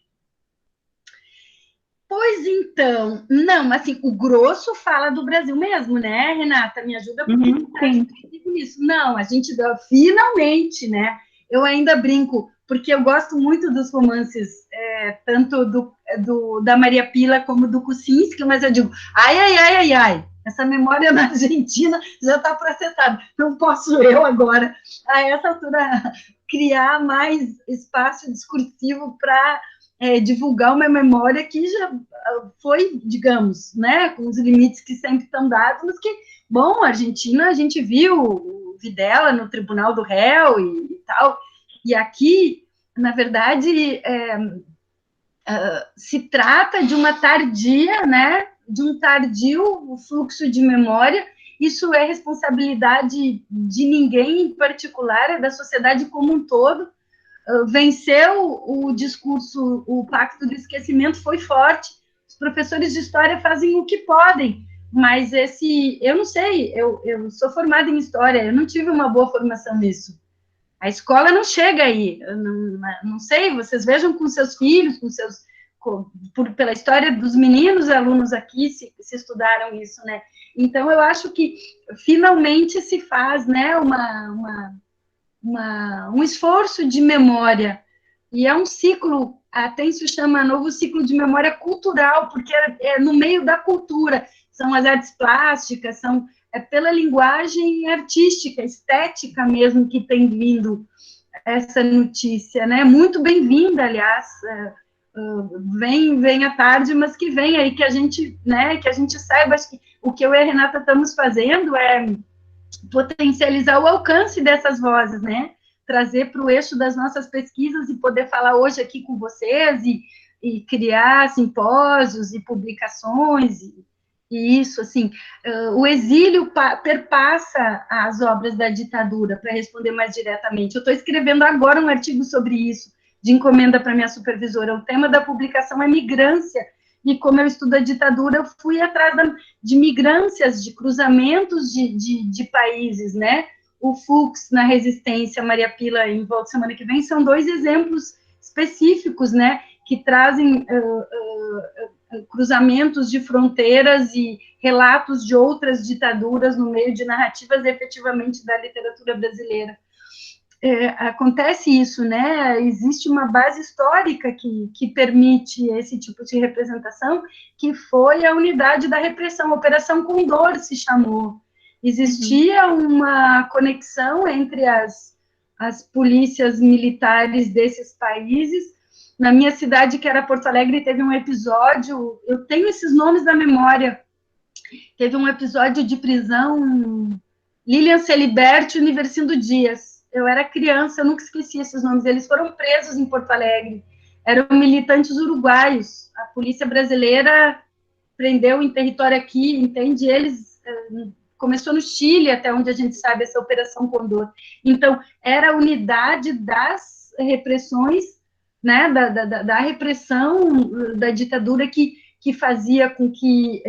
Pois então, não, assim, o grosso fala do Brasil mesmo, né, Renata? Me ajuda com isso. Não, a gente finalmente, né? Eu ainda brinco, porque eu gosto muito dos romances, tanto da Maria Pila como do Kuczynski, mas eu digo, ai, essa memória na Argentina já está processada. Não posso eu agora, a essa altura, criar mais espaço discursivo para divulgar uma memória que já foi, digamos, né, com os limites que sempre estão dados, mas que, bom, a Argentina, a gente viu o Videla no Tribunal do Réu e tal, e aqui, na verdade, se trata de uma tardia, né, de um tardio fluxo de memória. Isso é responsabilidade de ninguém em particular, é da sociedade como um todo. Venceu o discurso, o pacto do esquecimento foi forte, os professores de história fazem o que podem, mas eu não sei, eu sou formada em história, eu não tive uma boa formação nisso, a escola não chega aí, eu não sei, vocês vejam com seus filhos, pela história dos meninos alunos aqui, se estudaram isso, né, então eu acho que finalmente se faz, né, um esforço de memória, e é um ciclo, até isso chama novo ciclo de memória cultural, porque é no meio da cultura, são as artes plásticas, são é pela linguagem artística, estética mesmo, que tem vindo essa notícia, né? Muito bem-vinda, aliás, vem à tarde, mas que venha aí, que a gente, né, que a gente saiba. Acho que o que eu e a Renata estamos fazendo é potencializar o alcance dessas vozes, né? Trazer para o eixo das nossas pesquisas e poder falar hoje aqui com vocês e criar simpósios e publicações e isso, assim, o exílio perpassa as obras da ditadura, para responder mais diretamente. Eu estou escrevendo agora um artigo sobre isso, de encomenda para minha supervisora. O tema da publicação é migrância, e como eu estudo a ditadura, eu fui atrás de migrâncias, de cruzamentos de países, né? O Fux na Resistência, Maria Pila em Volta semana que vem, são 2 exemplos específicos, né? Que trazem cruzamentos de fronteiras e relatos de outras ditaduras no meio de narrativas efetivamente da literatura brasileira. Acontece isso, né? Existe uma base histórica que permite esse tipo de representação, que foi a unidade da repressão, Operação Condor se chamou. Existia uma conexão entre as polícias militares desses países. Na minha cidade, que era Porto Alegre, teve um episódio, eu tenho esses nomes na memória, teve um episódio de prisão, Lilian Celiberti e Universindo Dias. Eu era criança, eu nunca esqueci esses nomes, eles foram presos em Porto Alegre, eram militantes uruguaios, a polícia brasileira prendeu em território aqui, entende? Eles, começou no Chile, até onde a gente sabe, essa Operação Condor. Então, era a unidade das repressões, né, da repressão da ditadura que fazia com que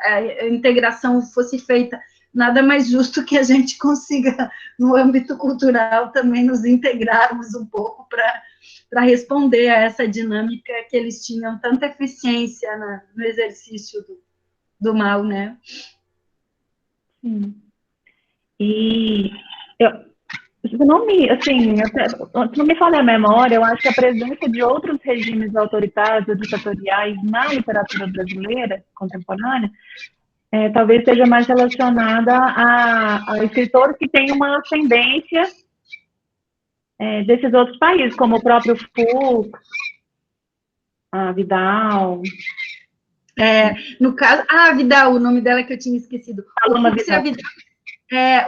a integração fosse feita. Nada mais justo que a gente consiga, no âmbito cultural, também nos integrarmos um pouco para responder a essa dinâmica que eles tinham tanta eficiência no exercício do mal, né? Sim. E se não me falha a memória, eu acho que a presença de outros regimes autoritários ou ditatoriais na literatura brasileira contemporânea talvez seja mais relacionada a escritores que têm uma ascendência desses outros países, como o próprio Fux, a Vidal. No caso, a Vidal, o nome dela que eu tinha esquecido. Paloma Vidal.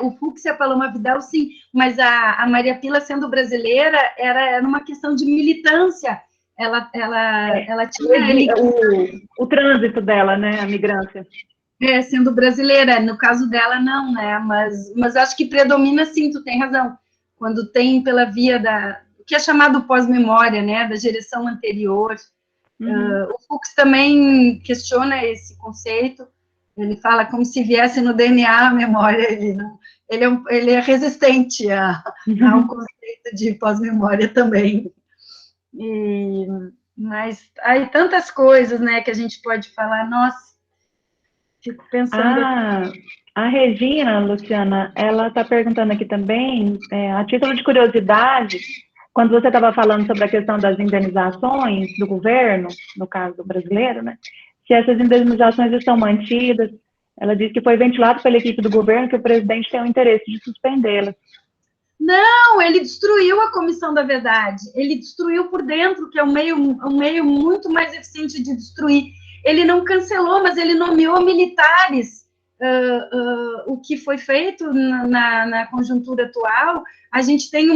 O Fux e a Paloma Vidal, sim, mas a Maria Pila, sendo brasileira, era uma questão de militância. Ela tinha o trânsito dela, né, a migrância. Sendo brasileira, no caso dela, não, né, mas acho que predomina, sim, tu tem razão, quando tem pela via o que é chamado pós-memória, né, da geração anterior. O Fux também questiona esse conceito, ele fala como se viesse no DNA a memória, ele é resistente ao conceito de pós-memória também. Mas aí tantas coisas, né, que a gente pode falar, nossa, fico pensando... A Regina, Luciana, ela está perguntando aqui também, a título de curiosidade, quando você estava falando sobre a questão das indenizações do governo, no caso brasileiro, né, se essas indenizações estão mantidas, ela disse que foi ventilado pela equipe do governo que o presidente tem o interesse de suspendê-las. Não, ele destruiu a Comissão da Verdade, ele destruiu por dentro, que é um meio muito mais eficiente de destruir. Ele não cancelou, mas ele nomeou militares. O que foi feito na conjuntura atual, a gente tem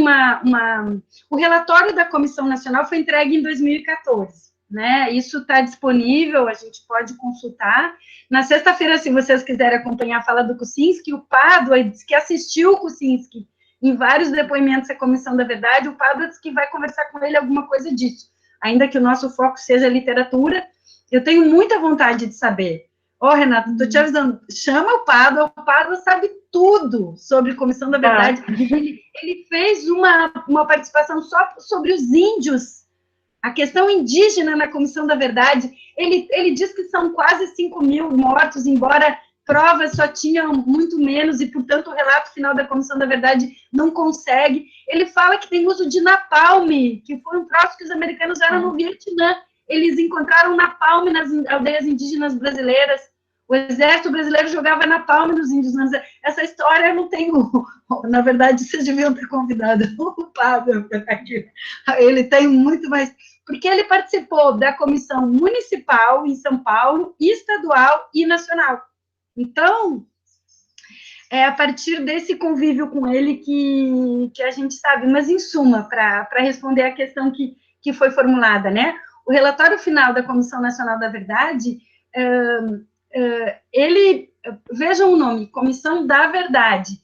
o relatório da Comissão Nacional foi entregue em 2014, né? Isso está disponível, a gente pode consultar. Na sexta-feira, se vocês quiserem acompanhar a fala do Kuczynski, o Pádua diz que assistiu o Kuczynski em vários depoimentos da Comissão da Verdade, o Pádua diz que vai conversar com ele alguma coisa disso, ainda que o nosso foco seja literatura. Eu tenho muita vontade de saber. Renato, estou te avisando, chama o Pádua sabe tudo sobre Comissão da Verdade. Ele fez uma participação só sobre os índios, a questão indígena na Comissão da Verdade. Ele diz que são quase 5.000 mortos, embora provas só tinham muito menos, e, portanto, o relato final da Comissão da Verdade não consegue. Ele fala que tem uso de napalm, que foi um troço que os americanos eram no Vietnã. Eles encontraram napalm nas aldeias indígenas brasileiras. O exército brasileiro jogava na palma dos índios. Essa história eu não tenho... Na verdade, vocês deviam ter convidado o Pablo. Ele tem muito mais... Porque ele participou da comissão municipal em São Paulo, estadual e nacional. Então, é a partir desse convívio com ele que a gente sabe. Mas, em suma, para responder a questão que foi formulada, né? O relatório final da Comissão Nacional da Verdade... vejam o nome, Comissão da Verdade.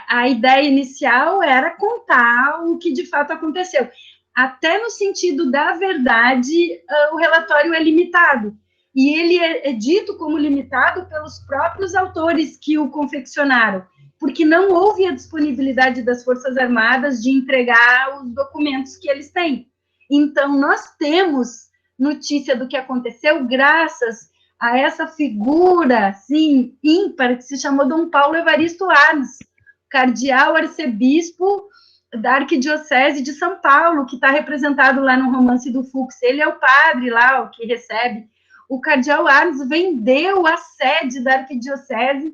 A ideia inicial era contar o que de fato aconteceu. Até no sentido da verdade, o relatório é limitado. E ele é dito como limitado pelos próprios autores que o confeccionaram, porque não houve a disponibilidade das Forças Armadas de entregar os documentos que eles têm. Então, nós temos notícia do que aconteceu graças a essa figura, assim, ímpar, que se chamou Dom Paulo Evaristo Arnes, cardeal arcebispo da Arquidiocese de São Paulo, que está representado lá no Romance do Fux. Ele é o padre lá, o que recebe. O cardeal Arnes vendeu a sede da Arquidiocese,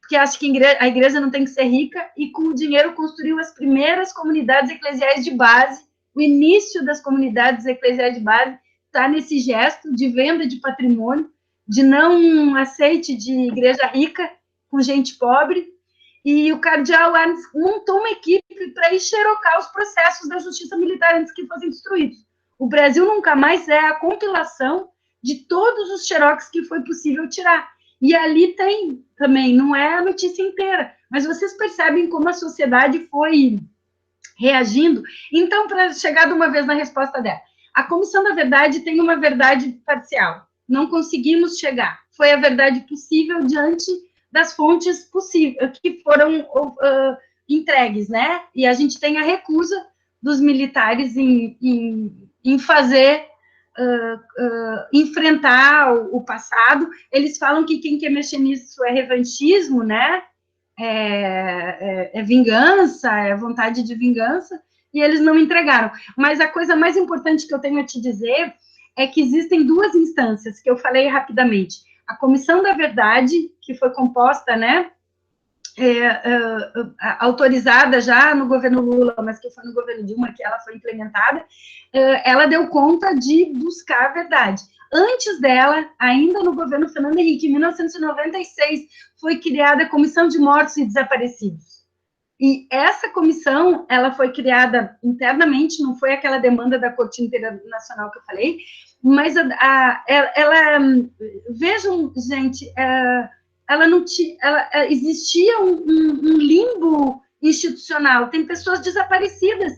porque acha que a igreja não tem que ser rica, e com o dinheiro construiu as primeiras comunidades eclesiais de base. O início das comunidades eclesiais de base está nesse gesto de venda de patrimônio, de não aceite de igreja rica com gente pobre, e o cardeal Arnes montou uma equipe para ir xerocar os processos da justiça militar antes que fossem destruídos. O Brasil Nunca Mais é a compilação de todos os xerox que foi possível tirar. E ali tem também, não é a notícia inteira, mas vocês percebem como a sociedade foi reagindo. Então, para chegar de uma vez na resposta dela, a Comissão da Verdade tem uma verdade parcial. Não conseguimos chegar. Foi a verdade possível diante das fontes possíveis que foram entregues, né? E a gente tem a recusa dos militares em fazer, enfrentar o passado. Eles falam que quem quer mexer nisso é revanchismo, né? É vingança, é vontade de vingança, e eles não entregaram. Mas a coisa mais importante que eu tenho a te dizer é que existem duas instâncias, que eu falei rapidamente. A Comissão da Verdade, que foi composta, né, autorizada já no governo Lula, mas que foi no governo Dilma que ela foi implementada, ela deu conta de buscar a verdade. Antes dela, ainda no governo Fernando Henrique, em 1996, foi criada a Comissão de Mortos e Desaparecidos. E essa comissão, ela foi criada internamente, não foi aquela demanda da Corte Internacional que eu falei, mas vejam, gente, existia um limbo institucional, tem pessoas desaparecidas,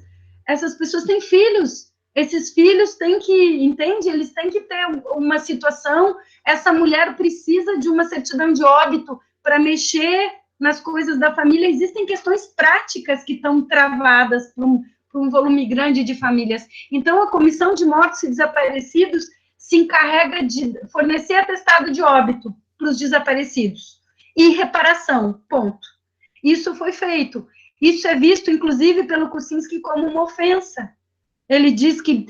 essas pessoas têm filhos, esses filhos têm que, entende? Eles têm que ter uma situação, essa mulher precisa de uma certidão de óbito para mexer nas coisas da família. Existem questões práticas que estão travadas por um volume grande de famílias. Então, a Comissão de Mortos e Desaparecidos se encarrega de fornecer atestado de óbito para os desaparecidos e reparação, ponto. Isso foi feito. Isso é visto, inclusive, pelo Kuczynski como uma ofensa. Ele diz que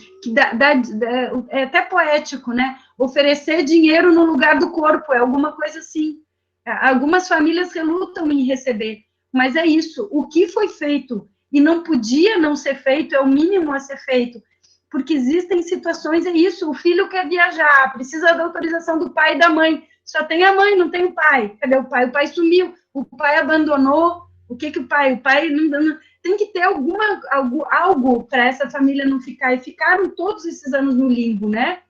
é até poético, né? Oferecer dinheiro no lugar do corpo, é alguma coisa assim. Algumas famílias relutam em receber, mas é isso. O que foi feito e não podia não ser feito é o mínimo a ser feito, porque existem situações, é isso, o filho quer viajar, precisa da autorização do pai e da mãe, só tem a mãe, não tem o pai. Cadê o pai? O pai sumiu, o pai abandonou. O que o pai? O pai não tem que ter algo para essa família não ficar, e ficaram todos esses anos no limbo, né?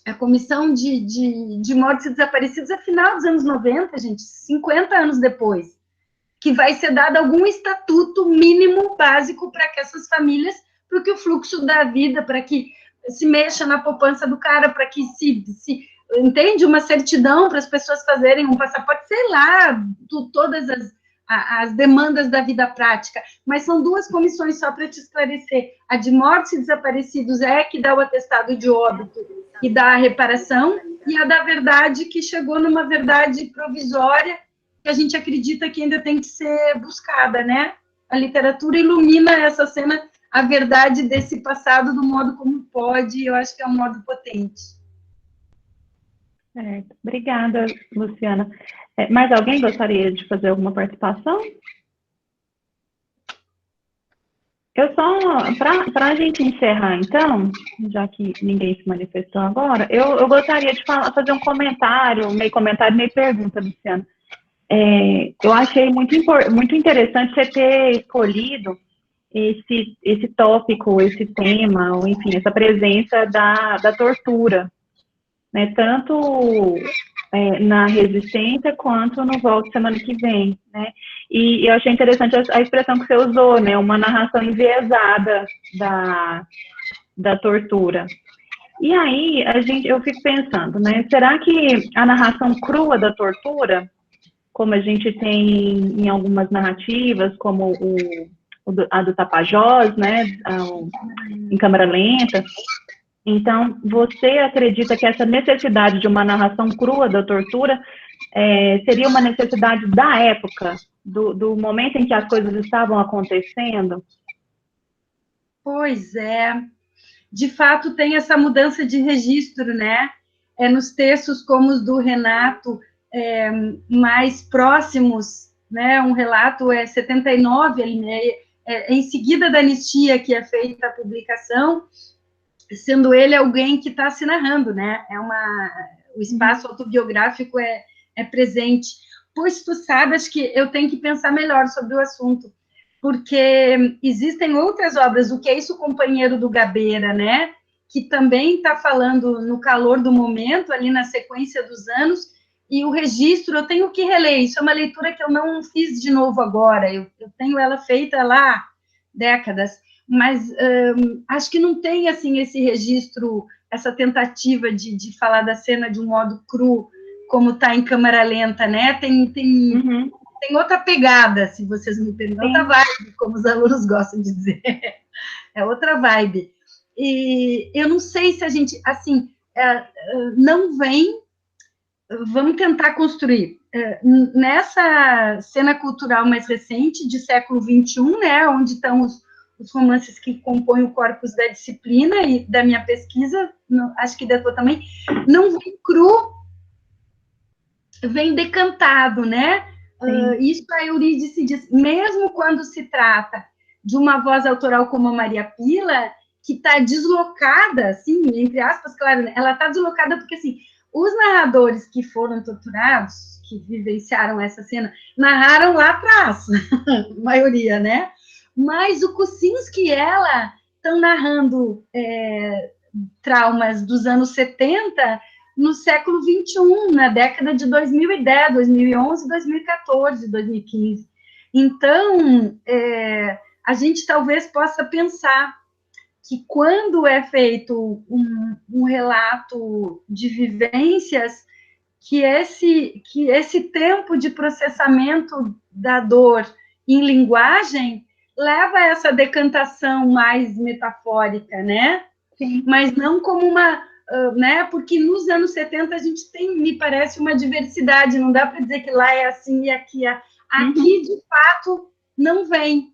A Comissão de Mortos e Desaparecidos é final dos anos 90, gente, 50 anos depois, que vai ser dado algum estatuto mínimo básico para que essas famílias, para que o fluxo da vida, para que se mexa na poupança do cara, para que se entende, uma certidão para as pessoas fazerem um passaporte, sei lá, todas as demandas da vida prática, mas são duas comissões, só para te esclarecer. A de mortos e desaparecidos é que dá o atestado de óbito e dá a reparação, e a da verdade, que chegou numa verdade provisória, que a gente acredita que ainda tem que ser buscada, né? A literatura ilumina essa cena, a verdade desse passado do modo como pode, eu acho que é um modo potente. Certo. Obrigada, Luciana. Mais alguém gostaria de fazer alguma participação? Eu só, para a gente encerrar, então, já que ninguém se manifestou agora, eu gostaria de fazer um comentário, meio pergunta, Luciana. Eu achei muito interessante você ter escolhido esse tópico, esse tema, ou enfim, essa presença da tortura, né? Tanto na resistência quanto no Volte semana que vem, né? E eu achei interessante a expressão que você usou, né? Uma narração enviesada da tortura. E aí, eu fico pensando, né? Será que a narração crua da tortura, como a gente tem em algumas narrativas, como a do Tapajós, né? Em câmera lenta. Então, você acredita que essa necessidade de uma narração crua da tortura seria uma necessidade da época, do momento em que as coisas estavam acontecendo? Pois é. De fato, tem essa mudança de registro, né? Nos textos como os do Renato, mais próximos, né? Um relato 79, em seguida da anistia que é feita a publicação, sendo ele alguém que está se narrando, né? O espaço autobiográfico é presente. Pois tu sabe, acho que eu tenho que pensar melhor sobre o assunto, porque existem outras obras, o que é isso, Companheiro do Gabeira, né? Que também está falando no calor do momento, ali na sequência dos anos, e o registro, eu tenho que reler, isso é uma leitura que eu não fiz de novo agora, eu tenho ela feita lá décadas, mas acho que não tem, assim, esse registro, essa tentativa de falar da cena de um modo cru, como está em câmera lenta, né? Tem outra pegada, se vocês me perguntam, outra vibe, como os alunos gostam de dizer. É outra vibe. E eu não sei se a gente, assim, não vem, vamos tentar construir. Nessa cena cultural mais recente, de século XXI, né, onde estão os romances que compõem o corpus da disciplina e da minha pesquisa, acho que da tua também, não vem cru, vem decantado, né? Isso a Eurídice diz, mesmo quando se trata de uma voz autoral como a Maria Pila, que está deslocada, assim, entre aspas, claro, ela está deslocada porque, assim, os narradores que foram torturados, que vivenciaram essa cena, narraram lá atrás, a maioria, né? Mas o Kucinski e ela estão narrando traumas dos anos 70 no século XXI, na década de 2010, 2011, 2014, 2015. Então, a gente talvez possa pensar que quando é feito um relato de vivências, que esse tempo de processamento da dor em linguagem leva a essa decantação mais metafórica, né? Sim. Mas não como uma... né? Porque nos anos 70 a gente tem, me parece, uma diversidade, não dá para dizer que lá é assim e aqui é. Aqui, de fato, não vem.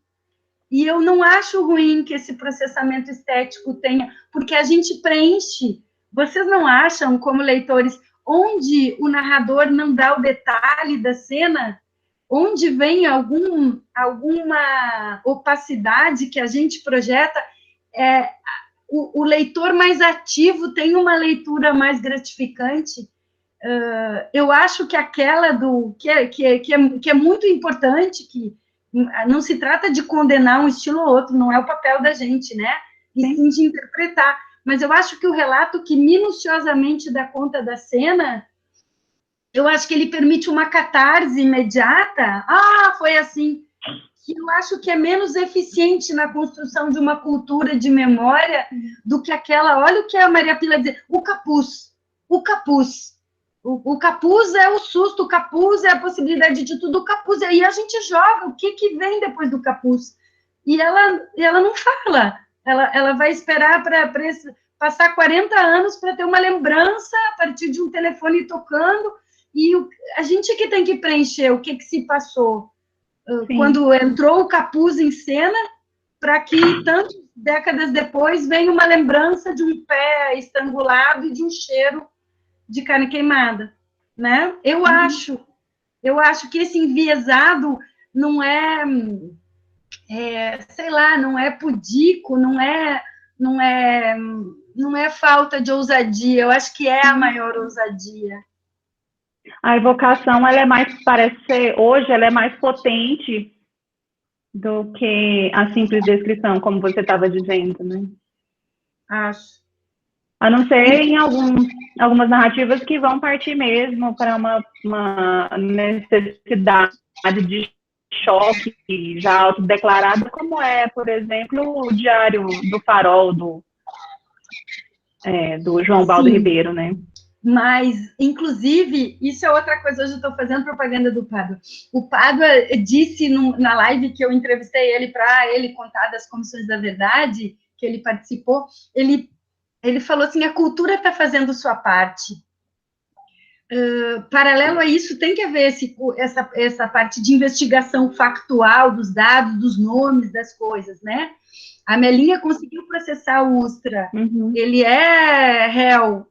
E eu não acho ruim que esse processamento estético tenha, porque a gente preenche. Vocês não acham, como leitores, onde o narrador não dá o detalhe da cena, onde vem alguma opacidade que a gente projeta, o leitor mais ativo tem uma leitura mais gratificante. Eu acho que aquela que é muito importante, que não se trata de condenar um estilo ou outro, não é o papel da gente, né? E sim de interpretar. Mas eu acho que o relato que minuciosamente dá conta da cena, eu acho que ele permite uma catarse imediata. Foi assim. Que eu acho que é menos eficiente na construção de uma cultura de memória do que aquela... Olha o que a Maria Pila diz, o capuz. O capuz é o susto, o capuz é a possibilidade de tudo, o capuz. E aí a gente joga o que vem depois do capuz. E ela não fala. Ela vai esperar para passar 40 anos para ter uma lembrança a partir de um telefone tocando. E a gente que tem que preencher o que se passou. Sim. Quando entrou o capuz em cena, para que tantas décadas depois venha uma lembrança de um pé estrangulado e de um cheiro de carne queimada, né? Eu acho que esse enviesado não é, sei lá, não é pudico, não é falta de ousadia. Eu acho que é a maior ousadia. A evocação, ela é mais, parece ser, hoje, ela é mais potente do que a simples descrição, como você estava dizendo, né? Acho. A não ser em algumas narrativas que vão partir mesmo para uma necessidade de choque já autodeclarada, como é, por exemplo, o Diário do Farol, do João Baldo Ribeiro, né? Mas, inclusive, isso é outra coisa, hoje eu estou fazendo propaganda do Pádua. O Pádua disse na live que eu entrevistei ele para ele contar das Comissões da Verdade, que ele participou, ele falou assim, a cultura está fazendo sua parte. Paralelo a isso, tem que haver essa parte de investigação factual dos dados, dos nomes das coisas, né? A Melinha conseguiu processar o Ustra. Uhum. Ele é réu,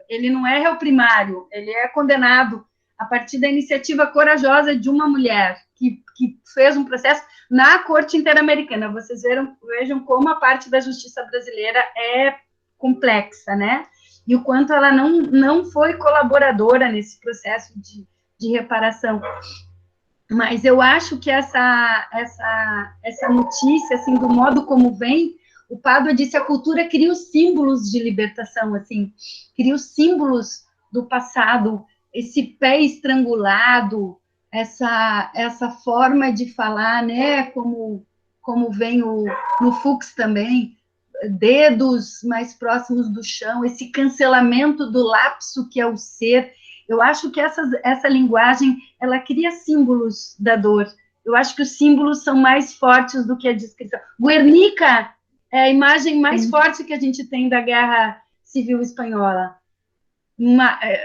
ele não é réu primário, ele é condenado a partir da iniciativa corajosa de uma mulher que fez um processo na Corte Interamericana. Vocês vejam como a parte da justiça brasileira é complexa, né? E o quanto ela não foi colaboradora nesse processo de reparação. Mas eu acho que essa notícia, assim, do modo como vem, o Pádua disse, a cultura cria os símbolos de libertação, assim, cria os símbolos do passado, esse pé estrangulado, essa forma de falar, né, como vem no Fux também, dedos mais próximos do chão, esse cancelamento do lapso que é o ser. Eu acho que essa linguagem, ela cria símbolos da dor. Eu acho que os símbolos são mais fortes do que a descrição. Guernica é a imagem mais forte que a gente tem da Guerra Civil Espanhola.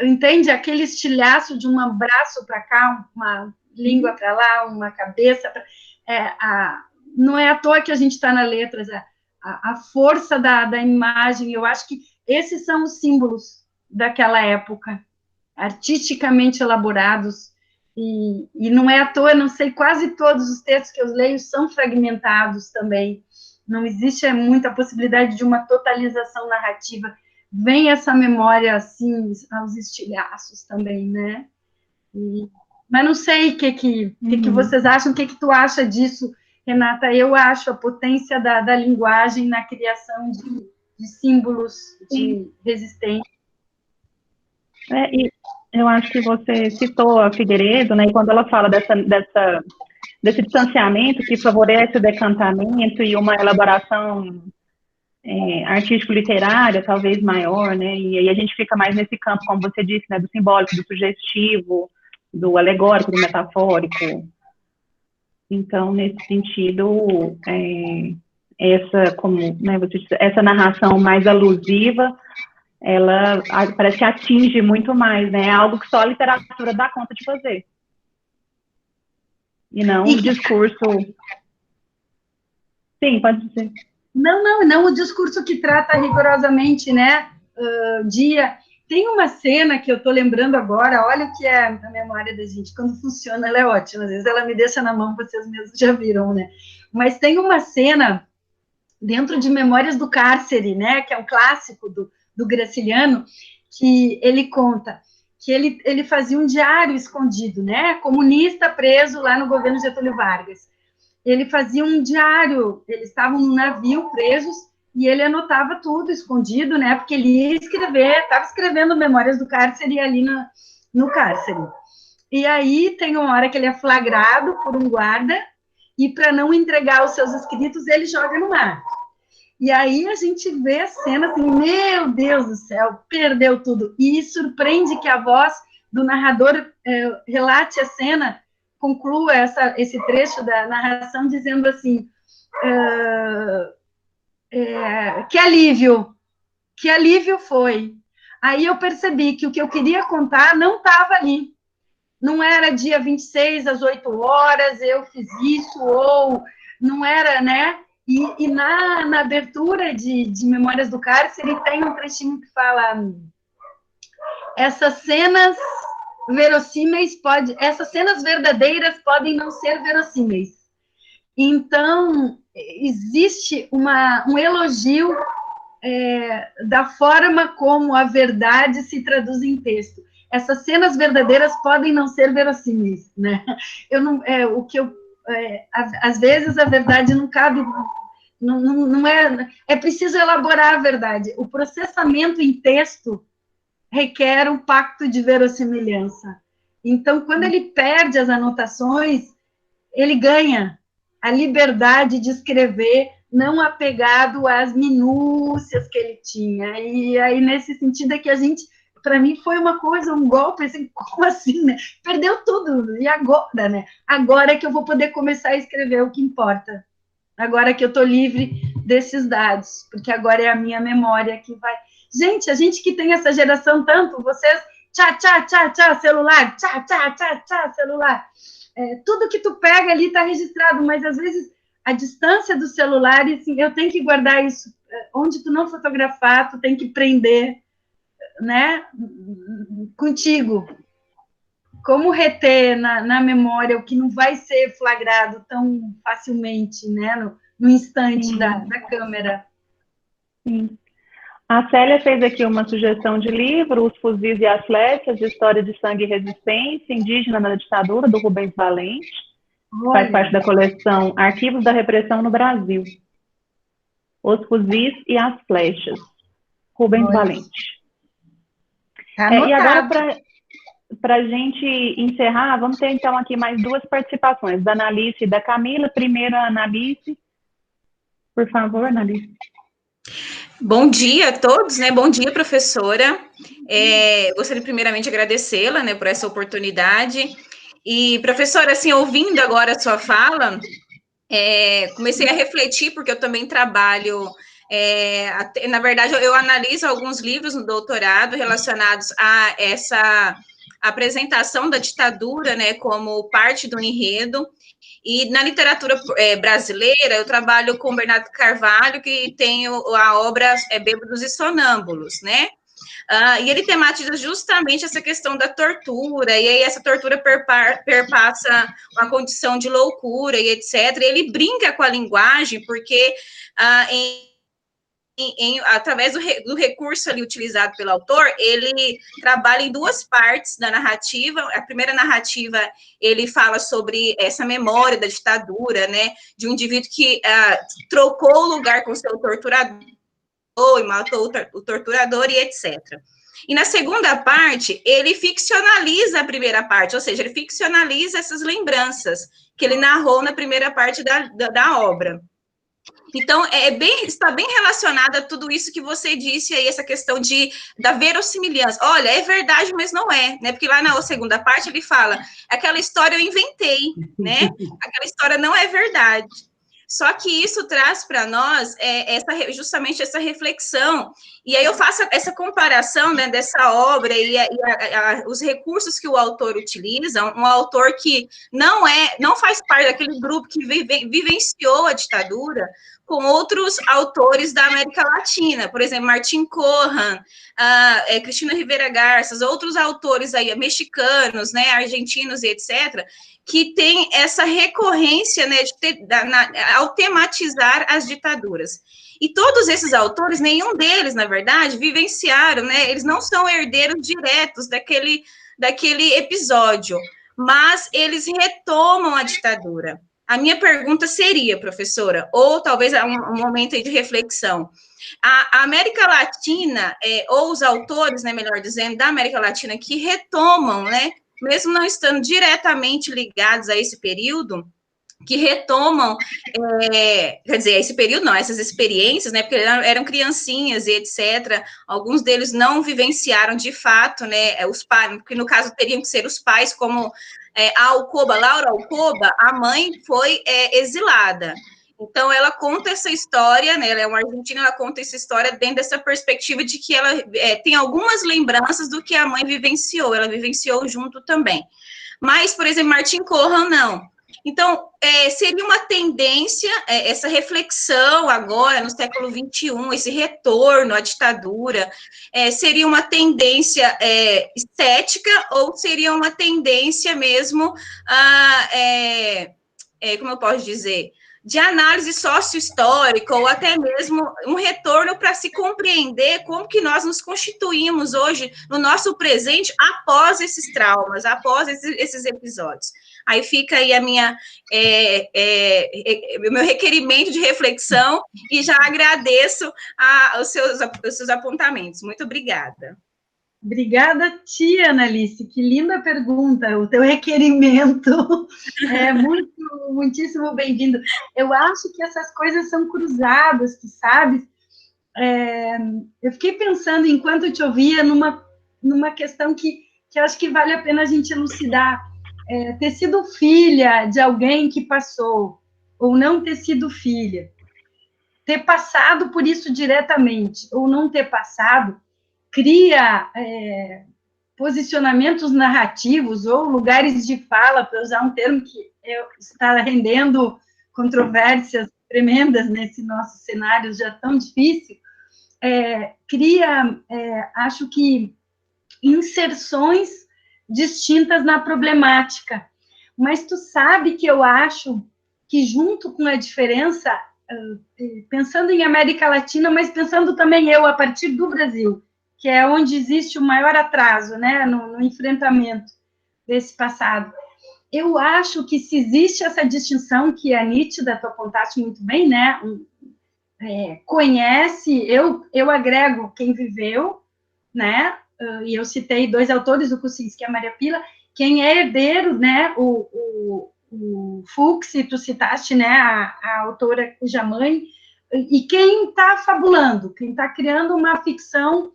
Entende? Aquele estilhaço de um braço para cá, uma língua para lá, uma cabeça para... não é à toa que a gente está na letras, a força da imagem. Eu acho que esses são os símbolos daquela época, artisticamente elaborados, e não é à toa, não sei, quase todos os textos que eu leio são fragmentados também, não existe muita possibilidade de uma totalização narrativa, vem essa memória, assim, aos estilhaços também, né? Mas não sei o que vocês acham, o que tu acha disso, Renata? Eu acho a potência da linguagem na criação de símbolos de resistência. E eu acho que você citou a Figueiredo, né, e quando ela fala desse distanciamento que favorece o decantamento e uma elaboração artístico-literária, talvez maior, né, e aí a gente fica mais nesse campo, como você disse, né, do simbólico, do sugestivo, do alegórico, do metafórico. Então, nesse sentido, essa narração mais alusiva, ela parece que atinge muito mais, né? É algo que só a literatura dá conta de fazer. E não o discurso... Sim, pode dizer. Não o discurso que trata rigorosamente, né, dia... Tem uma cena que eu estou lembrando agora, olha o que é a memória da gente, quando funciona, ela é ótima, às vezes ela me deixa na mão, vocês mesmos já viram, né? Mas tem uma cena dentro de Memórias do Cárcere, né, que é um clássico do Graciliano, que ele conta que ele fazia um diário escondido, né, comunista preso lá no governo Getúlio Vargas. Ele fazia um diário, eles estavam num navio presos, e ele anotava tudo escondido, né, porque ele ia escrever, estava escrevendo Memórias do Cárcere ali no cárcere. E aí tem uma hora que ele é flagrado por um guarda, e para não entregar os seus escritos, ele joga no mar. E aí a gente vê a cena assim, meu Deus do céu, perdeu tudo. E surpreende que a voz do narrador relate a cena, conclua esse trecho da narração dizendo assim, que alívio foi. Aí eu percebi que o que eu queria contar não estava ali. Não era dia 26, às 8 horas, eu fiz isso, ou não era, né? E na abertura de Memórias do Cárcere tem um trechinho que fala essas cenas essas cenas verdadeiras podem não ser verossímeis. Então, existe um elogio da forma como a verdade se traduz em texto. Essas cenas verdadeiras podem não ser verossímeis, né? Às vezes a verdade não cabe, não é preciso elaborar a verdade. O processamento em texto requer um pacto de verossimilhança. Então, quando ele perde as anotações, ele ganha a liberdade de escrever, não apegado às minúcias que ele tinha. E aí, nesse sentido, é que a gente, para mim, foi uma coisa, um golpe, assim, como assim, né? Perdeu tudo, e agora, né? Agora é que eu vou poder começar a escrever o que importa. Agora que eu estou livre desses dados, porque agora é a minha memória que vai... Gente, a gente que tem essa geração tanto, vocês, tchá, celular, tchá, celular. Tudo que tu pega ali está registrado, mas às vezes a distância do celular, assim, eu tenho que guardar isso. Onde tu não fotografar, tu tem que prender, né, contigo. Como reter na memória o que não vai ser flagrado tão facilmente, né, no instante da câmera. Sim. A Célia fez aqui uma sugestão de livro, Os Fuzis e as Flechas, História de Sangue e Resistência, Indígena na Ditadura, do Rubens Valente. Faz parte da coleção Arquivos da Repressão no Brasil. Os Fuzis e as Flechas, Rubens Valente. Tá e agora, para a gente encerrar, vamos ter então aqui mais duas participações, da Analice e da Camila. Primeiro a Analice. Por favor, Analice. Bom dia a todos, né? Bom dia, professora. Gostaria primeiramente de agradecê-la, né, por essa oportunidade. E, professora, assim, ouvindo agora a sua fala, comecei a refletir, porque eu também trabalho, na verdade, eu analiso alguns livros no doutorado relacionados a essa apresentação da ditadura, né, como parte do enredo. E na literatura brasileira, eu trabalho com Bernardo Carvalho, que tem a obra Bêbados e Sonâmbulos, né? E ele tematiza justamente essa questão da tortura, e aí essa tortura perpassa uma condição de loucura e etc. E ele brinca com a linguagem, porque através do recurso ali utilizado pelo autor, ele trabalha em duas partes da narrativa. A primeira narrativa, ele fala sobre essa memória da ditadura, né, de um indivíduo que trocou o lugar com seu torturador e matou o torturador e etc. E na segunda parte, ele ficcionaliza a primeira parte, ou seja, ele ficcionaliza essas lembranças que ele narrou na primeira parte da obra. Então, está bem relacionada a tudo isso que você disse aí, essa questão da verossimilhança. Olha, é verdade, mas não é, né? Porque lá na segunda parte ele fala, aquela história eu inventei, né? Aquela história não é verdade. Só que isso traz para nós justamente essa reflexão. E aí eu faço essa comparação, né, dessa obra e os recursos que o autor utiliza, um autor que não faz parte daquele grupo que vivenciou a ditadura, com outros autores da América Latina, por exemplo, Martin Cohan, Cristina Rivera Garças, outros autores aí, mexicanos, né, argentinos e etc., que tem essa recorrência, né, ao tematizar as ditaduras. E todos esses autores, nenhum deles, na verdade, vivenciaram, né, eles não são herdeiros diretos daquele episódio, mas eles retomam a ditadura. A minha pergunta seria, professora, ou talvez um momento aí de reflexão, a América Latina, ou os autores, né, melhor dizendo, da América Latina que retomam, né, mesmo não estando diretamente ligados a esse período, que retomam, quer dizer, esse período não, essas experiências, né, porque eram criancinhas e etc., alguns deles não vivenciaram de fato, né, os pais, que no caso teriam que ser os pais, como Laura Alcoba, a mãe foi exilada. Então, ela conta essa história, né, ela é uma argentina, ela conta essa história dentro dessa perspectiva de que ela tem algumas lembranças do que a mãe vivenciou, ela vivenciou junto também. Mas, por exemplo, Martin Cohan, não. Então, seria uma tendência, essa reflexão agora, no século XXI, esse retorno à ditadura, seria uma tendência estética ou seria uma tendência mesmo, como eu posso dizer, de análise sócio-histórica ou até mesmo um retorno para se compreender como que nós nos constituímos hoje no nosso presente após esses traumas, após esses episódios. Aí fica aí o meu requerimento de reflexão e já agradeço os seus apontamentos. Muito obrigada. Obrigada, tia Analice, que linda pergunta, o teu requerimento é muitíssimo bem-vindo. Eu acho que essas coisas são cruzadas, tu sabes? Eu fiquei pensando, enquanto eu te ouvia, numa questão que eu acho que vale a pena a gente elucidar. Ter sido filha de alguém que passou, ou não ter sido filha, ter passado por isso diretamente, ou não ter passado, cria posicionamentos narrativos ou lugares de fala, para usar um termo que está rendendo controvérsias tremendas nesse nosso cenário já tão difícil, cria, acho que, inserções distintas na problemática. Mas tu sabe que eu acho que, junto com a diferença, pensando em América Latina, mas pensando também a partir do Brasil, que é onde existe o maior atraso, né, no enfrentamento desse passado. Eu acho que se existe essa distinção, que é nítida, tu apontaste muito bem, né, conhece, eu agrego quem viveu, né, e eu citei 2 autores, o Kuczynski e a Maria Pila, quem é herdeiro, né, o Fuchs, tu citaste, né, a autora cuja mãe, e quem está fabulando, quem está criando uma ficção.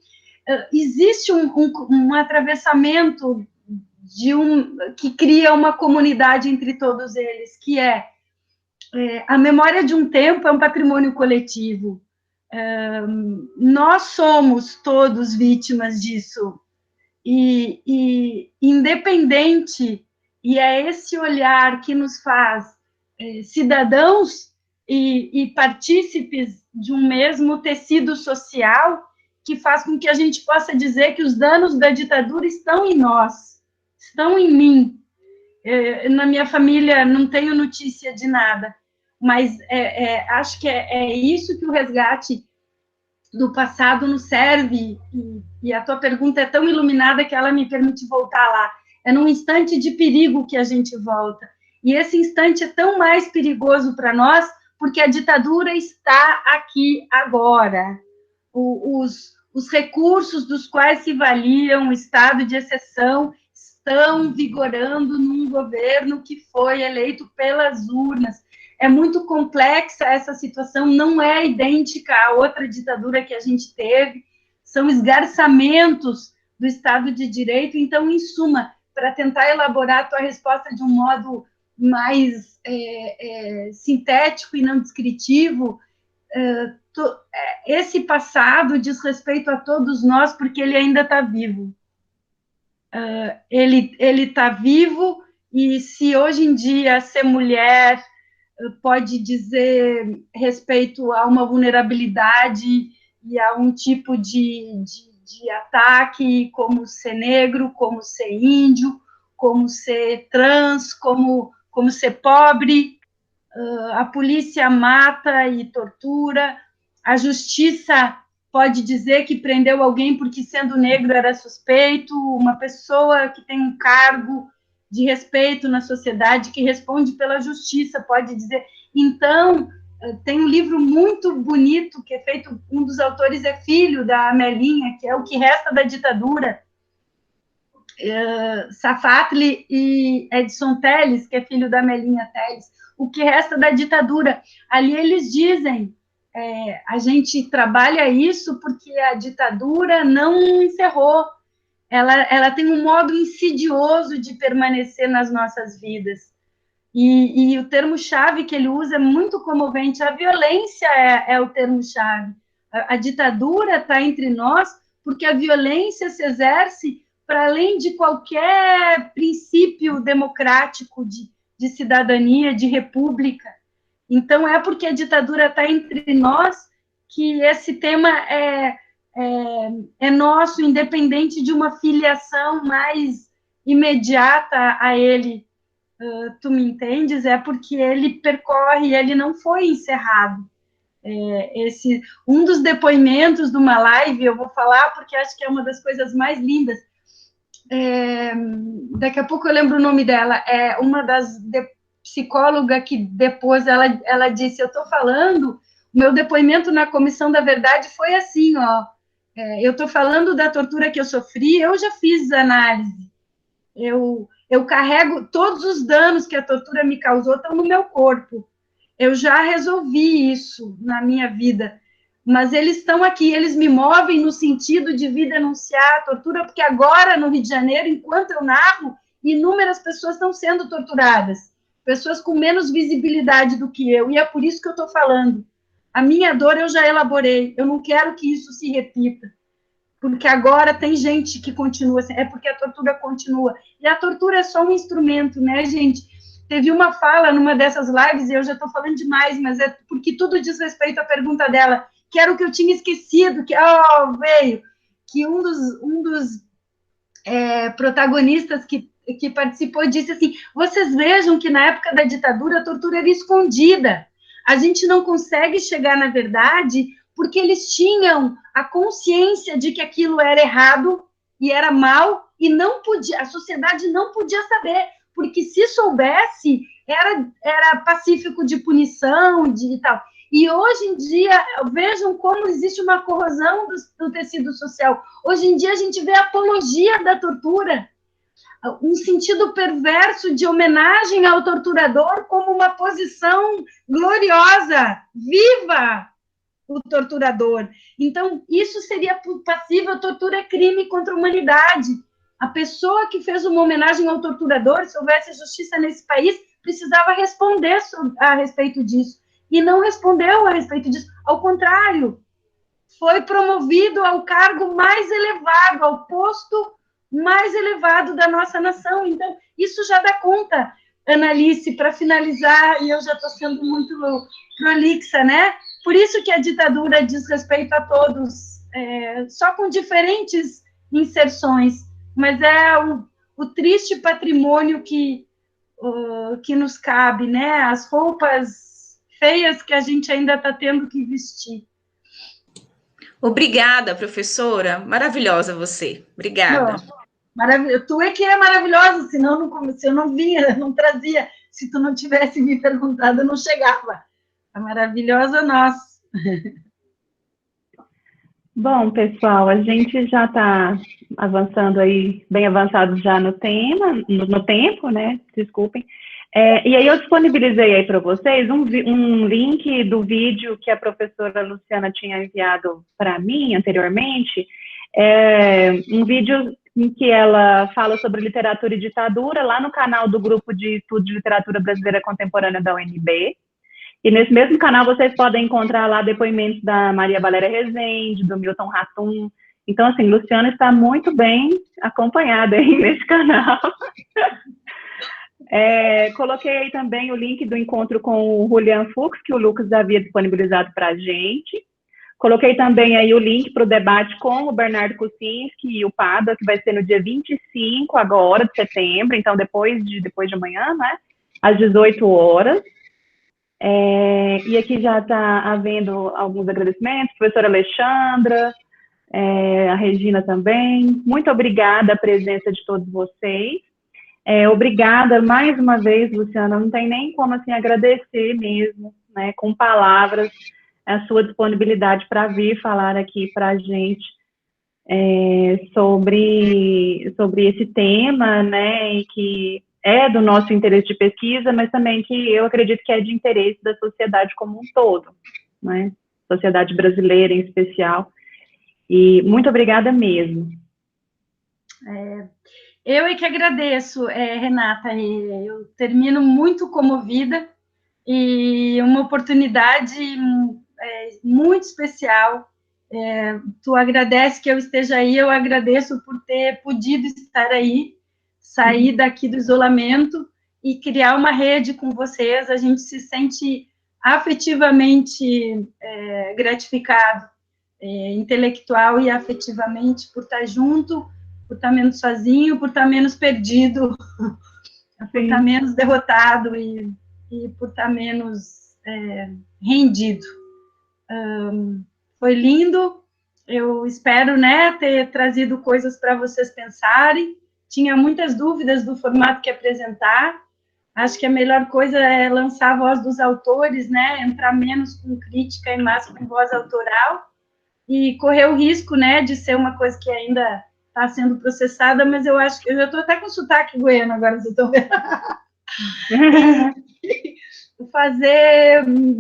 Existe um atravessamento que cria uma comunidade entre todos eles, que a memória de um tempo é um patrimônio coletivo. Nós somos todos vítimas disso. E independente, e é esse olhar que nos faz cidadãos e partícipes de um mesmo tecido social, que faz com que a gente possa dizer que os danos da ditadura estão em nós, estão em mim. Na minha família não tenho notícia de nada, mas acho que é isso que o resgate do passado nos serve, e a tua pergunta é tão iluminada que ela me permite voltar lá. É num instante de perigo que a gente volta, e esse instante é tão mais perigoso para nós, porque a ditadura está aqui agora. Os recursos dos quais se valiam o estado de exceção estão vigorando num governo que foi eleito pelas urnas. É muito complexa essa situação, não é idêntica à outra ditadura que a gente teve, são esgarçamentos do Estado de Direito. Então, em suma, para tentar elaborar a tua resposta de um modo mais sintético e não descritivo, esse passado diz respeito a todos nós, porque ele ainda está vivo. Ele está vivo, e se hoje em dia ser mulher pode dizer respeito a uma vulnerabilidade e a um tipo de ataque, como ser negro, como ser índio, como ser trans, como ser pobre, a polícia mata e tortura, a justiça pode dizer que prendeu alguém porque, sendo negro, era suspeito, uma pessoa que tem um cargo de respeito na sociedade, que responde pela justiça, pode dizer. Então, tem um livro muito bonito, que é feito, um dos autores é filho da Amelinha, que é O que Resta da Ditadura, Safatli e Edson Telles, que é filho da Amelinha Telles, O que Resta da Ditadura. Ali eles dizem, a gente trabalha isso porque a ditadura não encerrou, ela tem um modo insidioso de permanecer nas nossas vidas. E o termo-chave que ele usa é muito comovente. A violência é o termo-chave. A ditadura está entre nós porque a violência se exerce para além de qualquer princípio democrático de cidadania, de república. Então, é porque a ditadura está entre nós que esse tema é nosso, independente de uma filiação mais imediata a ele. Tu me entendes? É porque ele percorre, ele não foi encerrado. Um dos depoimentos de uma live, eu vou falar porque acho que é uma das coisas mais lindas. Daqui a pouco eu lembro o nome dela. É uma das psicólogas que depois ela disse: eu estou falando, o meu depoimento na Comissão da Verdade foi assim, ó. Eu estou falando da tortura que eu sofri, eu já fiz análise. Eu carrego todos os danos que a tortura me causou, estão no meu corpo. Eu já resolvi isso na minha vida, mas eles estão aqui, eles me movem no sentido de vir denunciar a tortura, porque agora, no Rio de Janeiro, enquanto eu narro, inúmeras pessoas estão sendo torturadas, pessoas com menos visibilidade do que eu, e é por isso que eu estou falando. A minha dor eu já elaborei, eu não quero que isso se repita, porque agora tem gente que continua, é porque a tortura continua, e a tortura é só um instrumento, né, gente? Teve uma fala numa dessas lives, e eu já estou falando demais, mas é porque tudo diz respeito à pergunta dela, que era o que eu tinha esquecido, que veio, que um dos protagonistas que participou disse assim: vocês vejam que na época da ditadura a tortura era escondida, a gente não consegue chegar na verdade porque eles tinham a consciência de que aquilo era errado e era mal, e não podia, a sociedade não podia saber, porque se soubesse, era pacífico de punição e tal. E hoje em dia, vejam como existe uma corrosão do tecido social. Hoje em dia a gente vê a apologia da tortura, um sentido perverso de homenagem ao torturador como uma posição gloriosa, viva o torturador. Então, isso seria passível, tortura é crime contra a humanidade. A pessoa que fez uma homenagem ao torturador, se houvesse justiça nesse país, precisava responder a respeito disso. E não respondeu a respeito disso. Ao contrário, foi promovido ao cargo mais elevado, ao posto mais elevado da nossa nação. Então, isso já dá conta, Analice, para finalizar, e eu já estou sendo muito prolixa, né? Por isso que a ditadura diz respeito a todos, só com diferentes inserções, mas é o triste patrimônio que nos cabe, né? As roupas feias que a gente ainda está tendo que vestir. Obrigada, professora. Maravilhosa você. Obrigada. Tu é que é maravilhosa, senão se eu não vinha, não trazia. Se tu não tivesse me perguntado, eu não chegava. É maravilhosa nós. Bom, pessoal, a gente já está avançando aí, bem avançado já no tema, no tempo, né? Desculpem. E aí eu disponibilizei aí para vocês um link do vídeo que a professora Luciana tinha enviado para mim anteriormente, um vídeo em que ela fala sobre literatura e ditadura, lá no canal do Grupo de Estudo de Literatura Brasileira Contemporânea da UNB. E nesse mesmo canal vocês podem encontrar lá depoimentos da Maria Valéria Rezende, do Milton Ratum. Então, assim, Luciana está muito bem acompanhada aí nesse canal. Coloquei aí também o link do encontro com o Julian Fuchs, que o Lucas havia disponibilizado para a gente. Coloquei também aí o link para o debate com o Bernardo Kucinski e o Pada, que vai ser no dia 25 agora de setembro, então depois de amanhã, né? Às 18 horas. E aqui já está havendo alguns agradecimentos, professora Alexandra, a Regina também. Muito obrigada a presença de todos vocês. Obrigada mais uma vez, Luciana, não tem nem como assim agradecer mesmo, né, com palavras, a sua disponibilidade para vir falar aqui para a gente sobre esse tema, né, e que é do nosso interesse de pesquisa, mas também que eu acredito que é de interesse da sociedade como um todo, né, sociedade brasileira em especial. E muito obrigada mesmo. Eu é que agradeço, Renata, eu termino muito comovida, e uma oportunidade muito especial. Tu agradece que eu esteja aí, eu agradeço por ter podido estar aí, sair daqui do isolamento e criar uma rede com vocês. A gente se sente afetivamente gratificado, intelectual e afetivamente, por estar junto, por estar menos sozinho, por estar menos perdido, por estar menos derrotado e por estar menos rendido. Foi lindo. Eu espero, né, ter trazido coisas para vocês pensarem. Tinha muitas dúvidas do formato que apresentar. Acho que a melhor coisa é lançar a voz dos autores, né, entrar menos com crítica e mais com voz autoral, e correr o risco, né, de ser uma coisa que ainda está sendo processada, mas eu acho que eu já estou até com sotaque goiano agora, vocês estão vendo.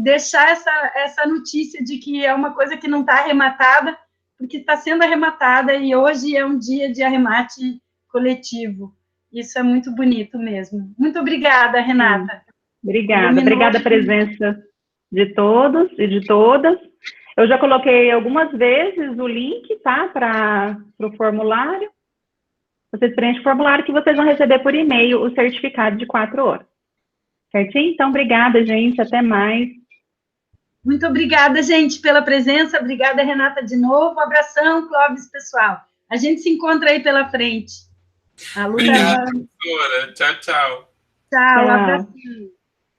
Deixar essa notícia de que é uma coisa que não está arrematada, porque está sendo arrematada, e hoje é um dia de arremate coletivo. Isso é muito bonito mesmo. Muito obrigada, Renata. Obrigada a presença de todos e de todas. Eu já coloquei algumas vezes o link, tá, para o formulário. Vocês preenchem o formulário que vocês vão receber por e-mail o certificado de 4 horas. Certinho? Então, obrigada, gente. Até mais. Muito obrigada, gente, pela presença. Obrigada, Renata, de novo. Um abração, Clóvis, pessoal. A gente se encontra aí pela frente. Obrigada, professora. Tchau, tchau. Tchau, abraço.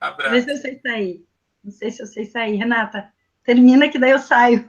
Abraço. Vê se eu sei sair. Não sei se eu sei sair. Renata, termina que daí eu saio.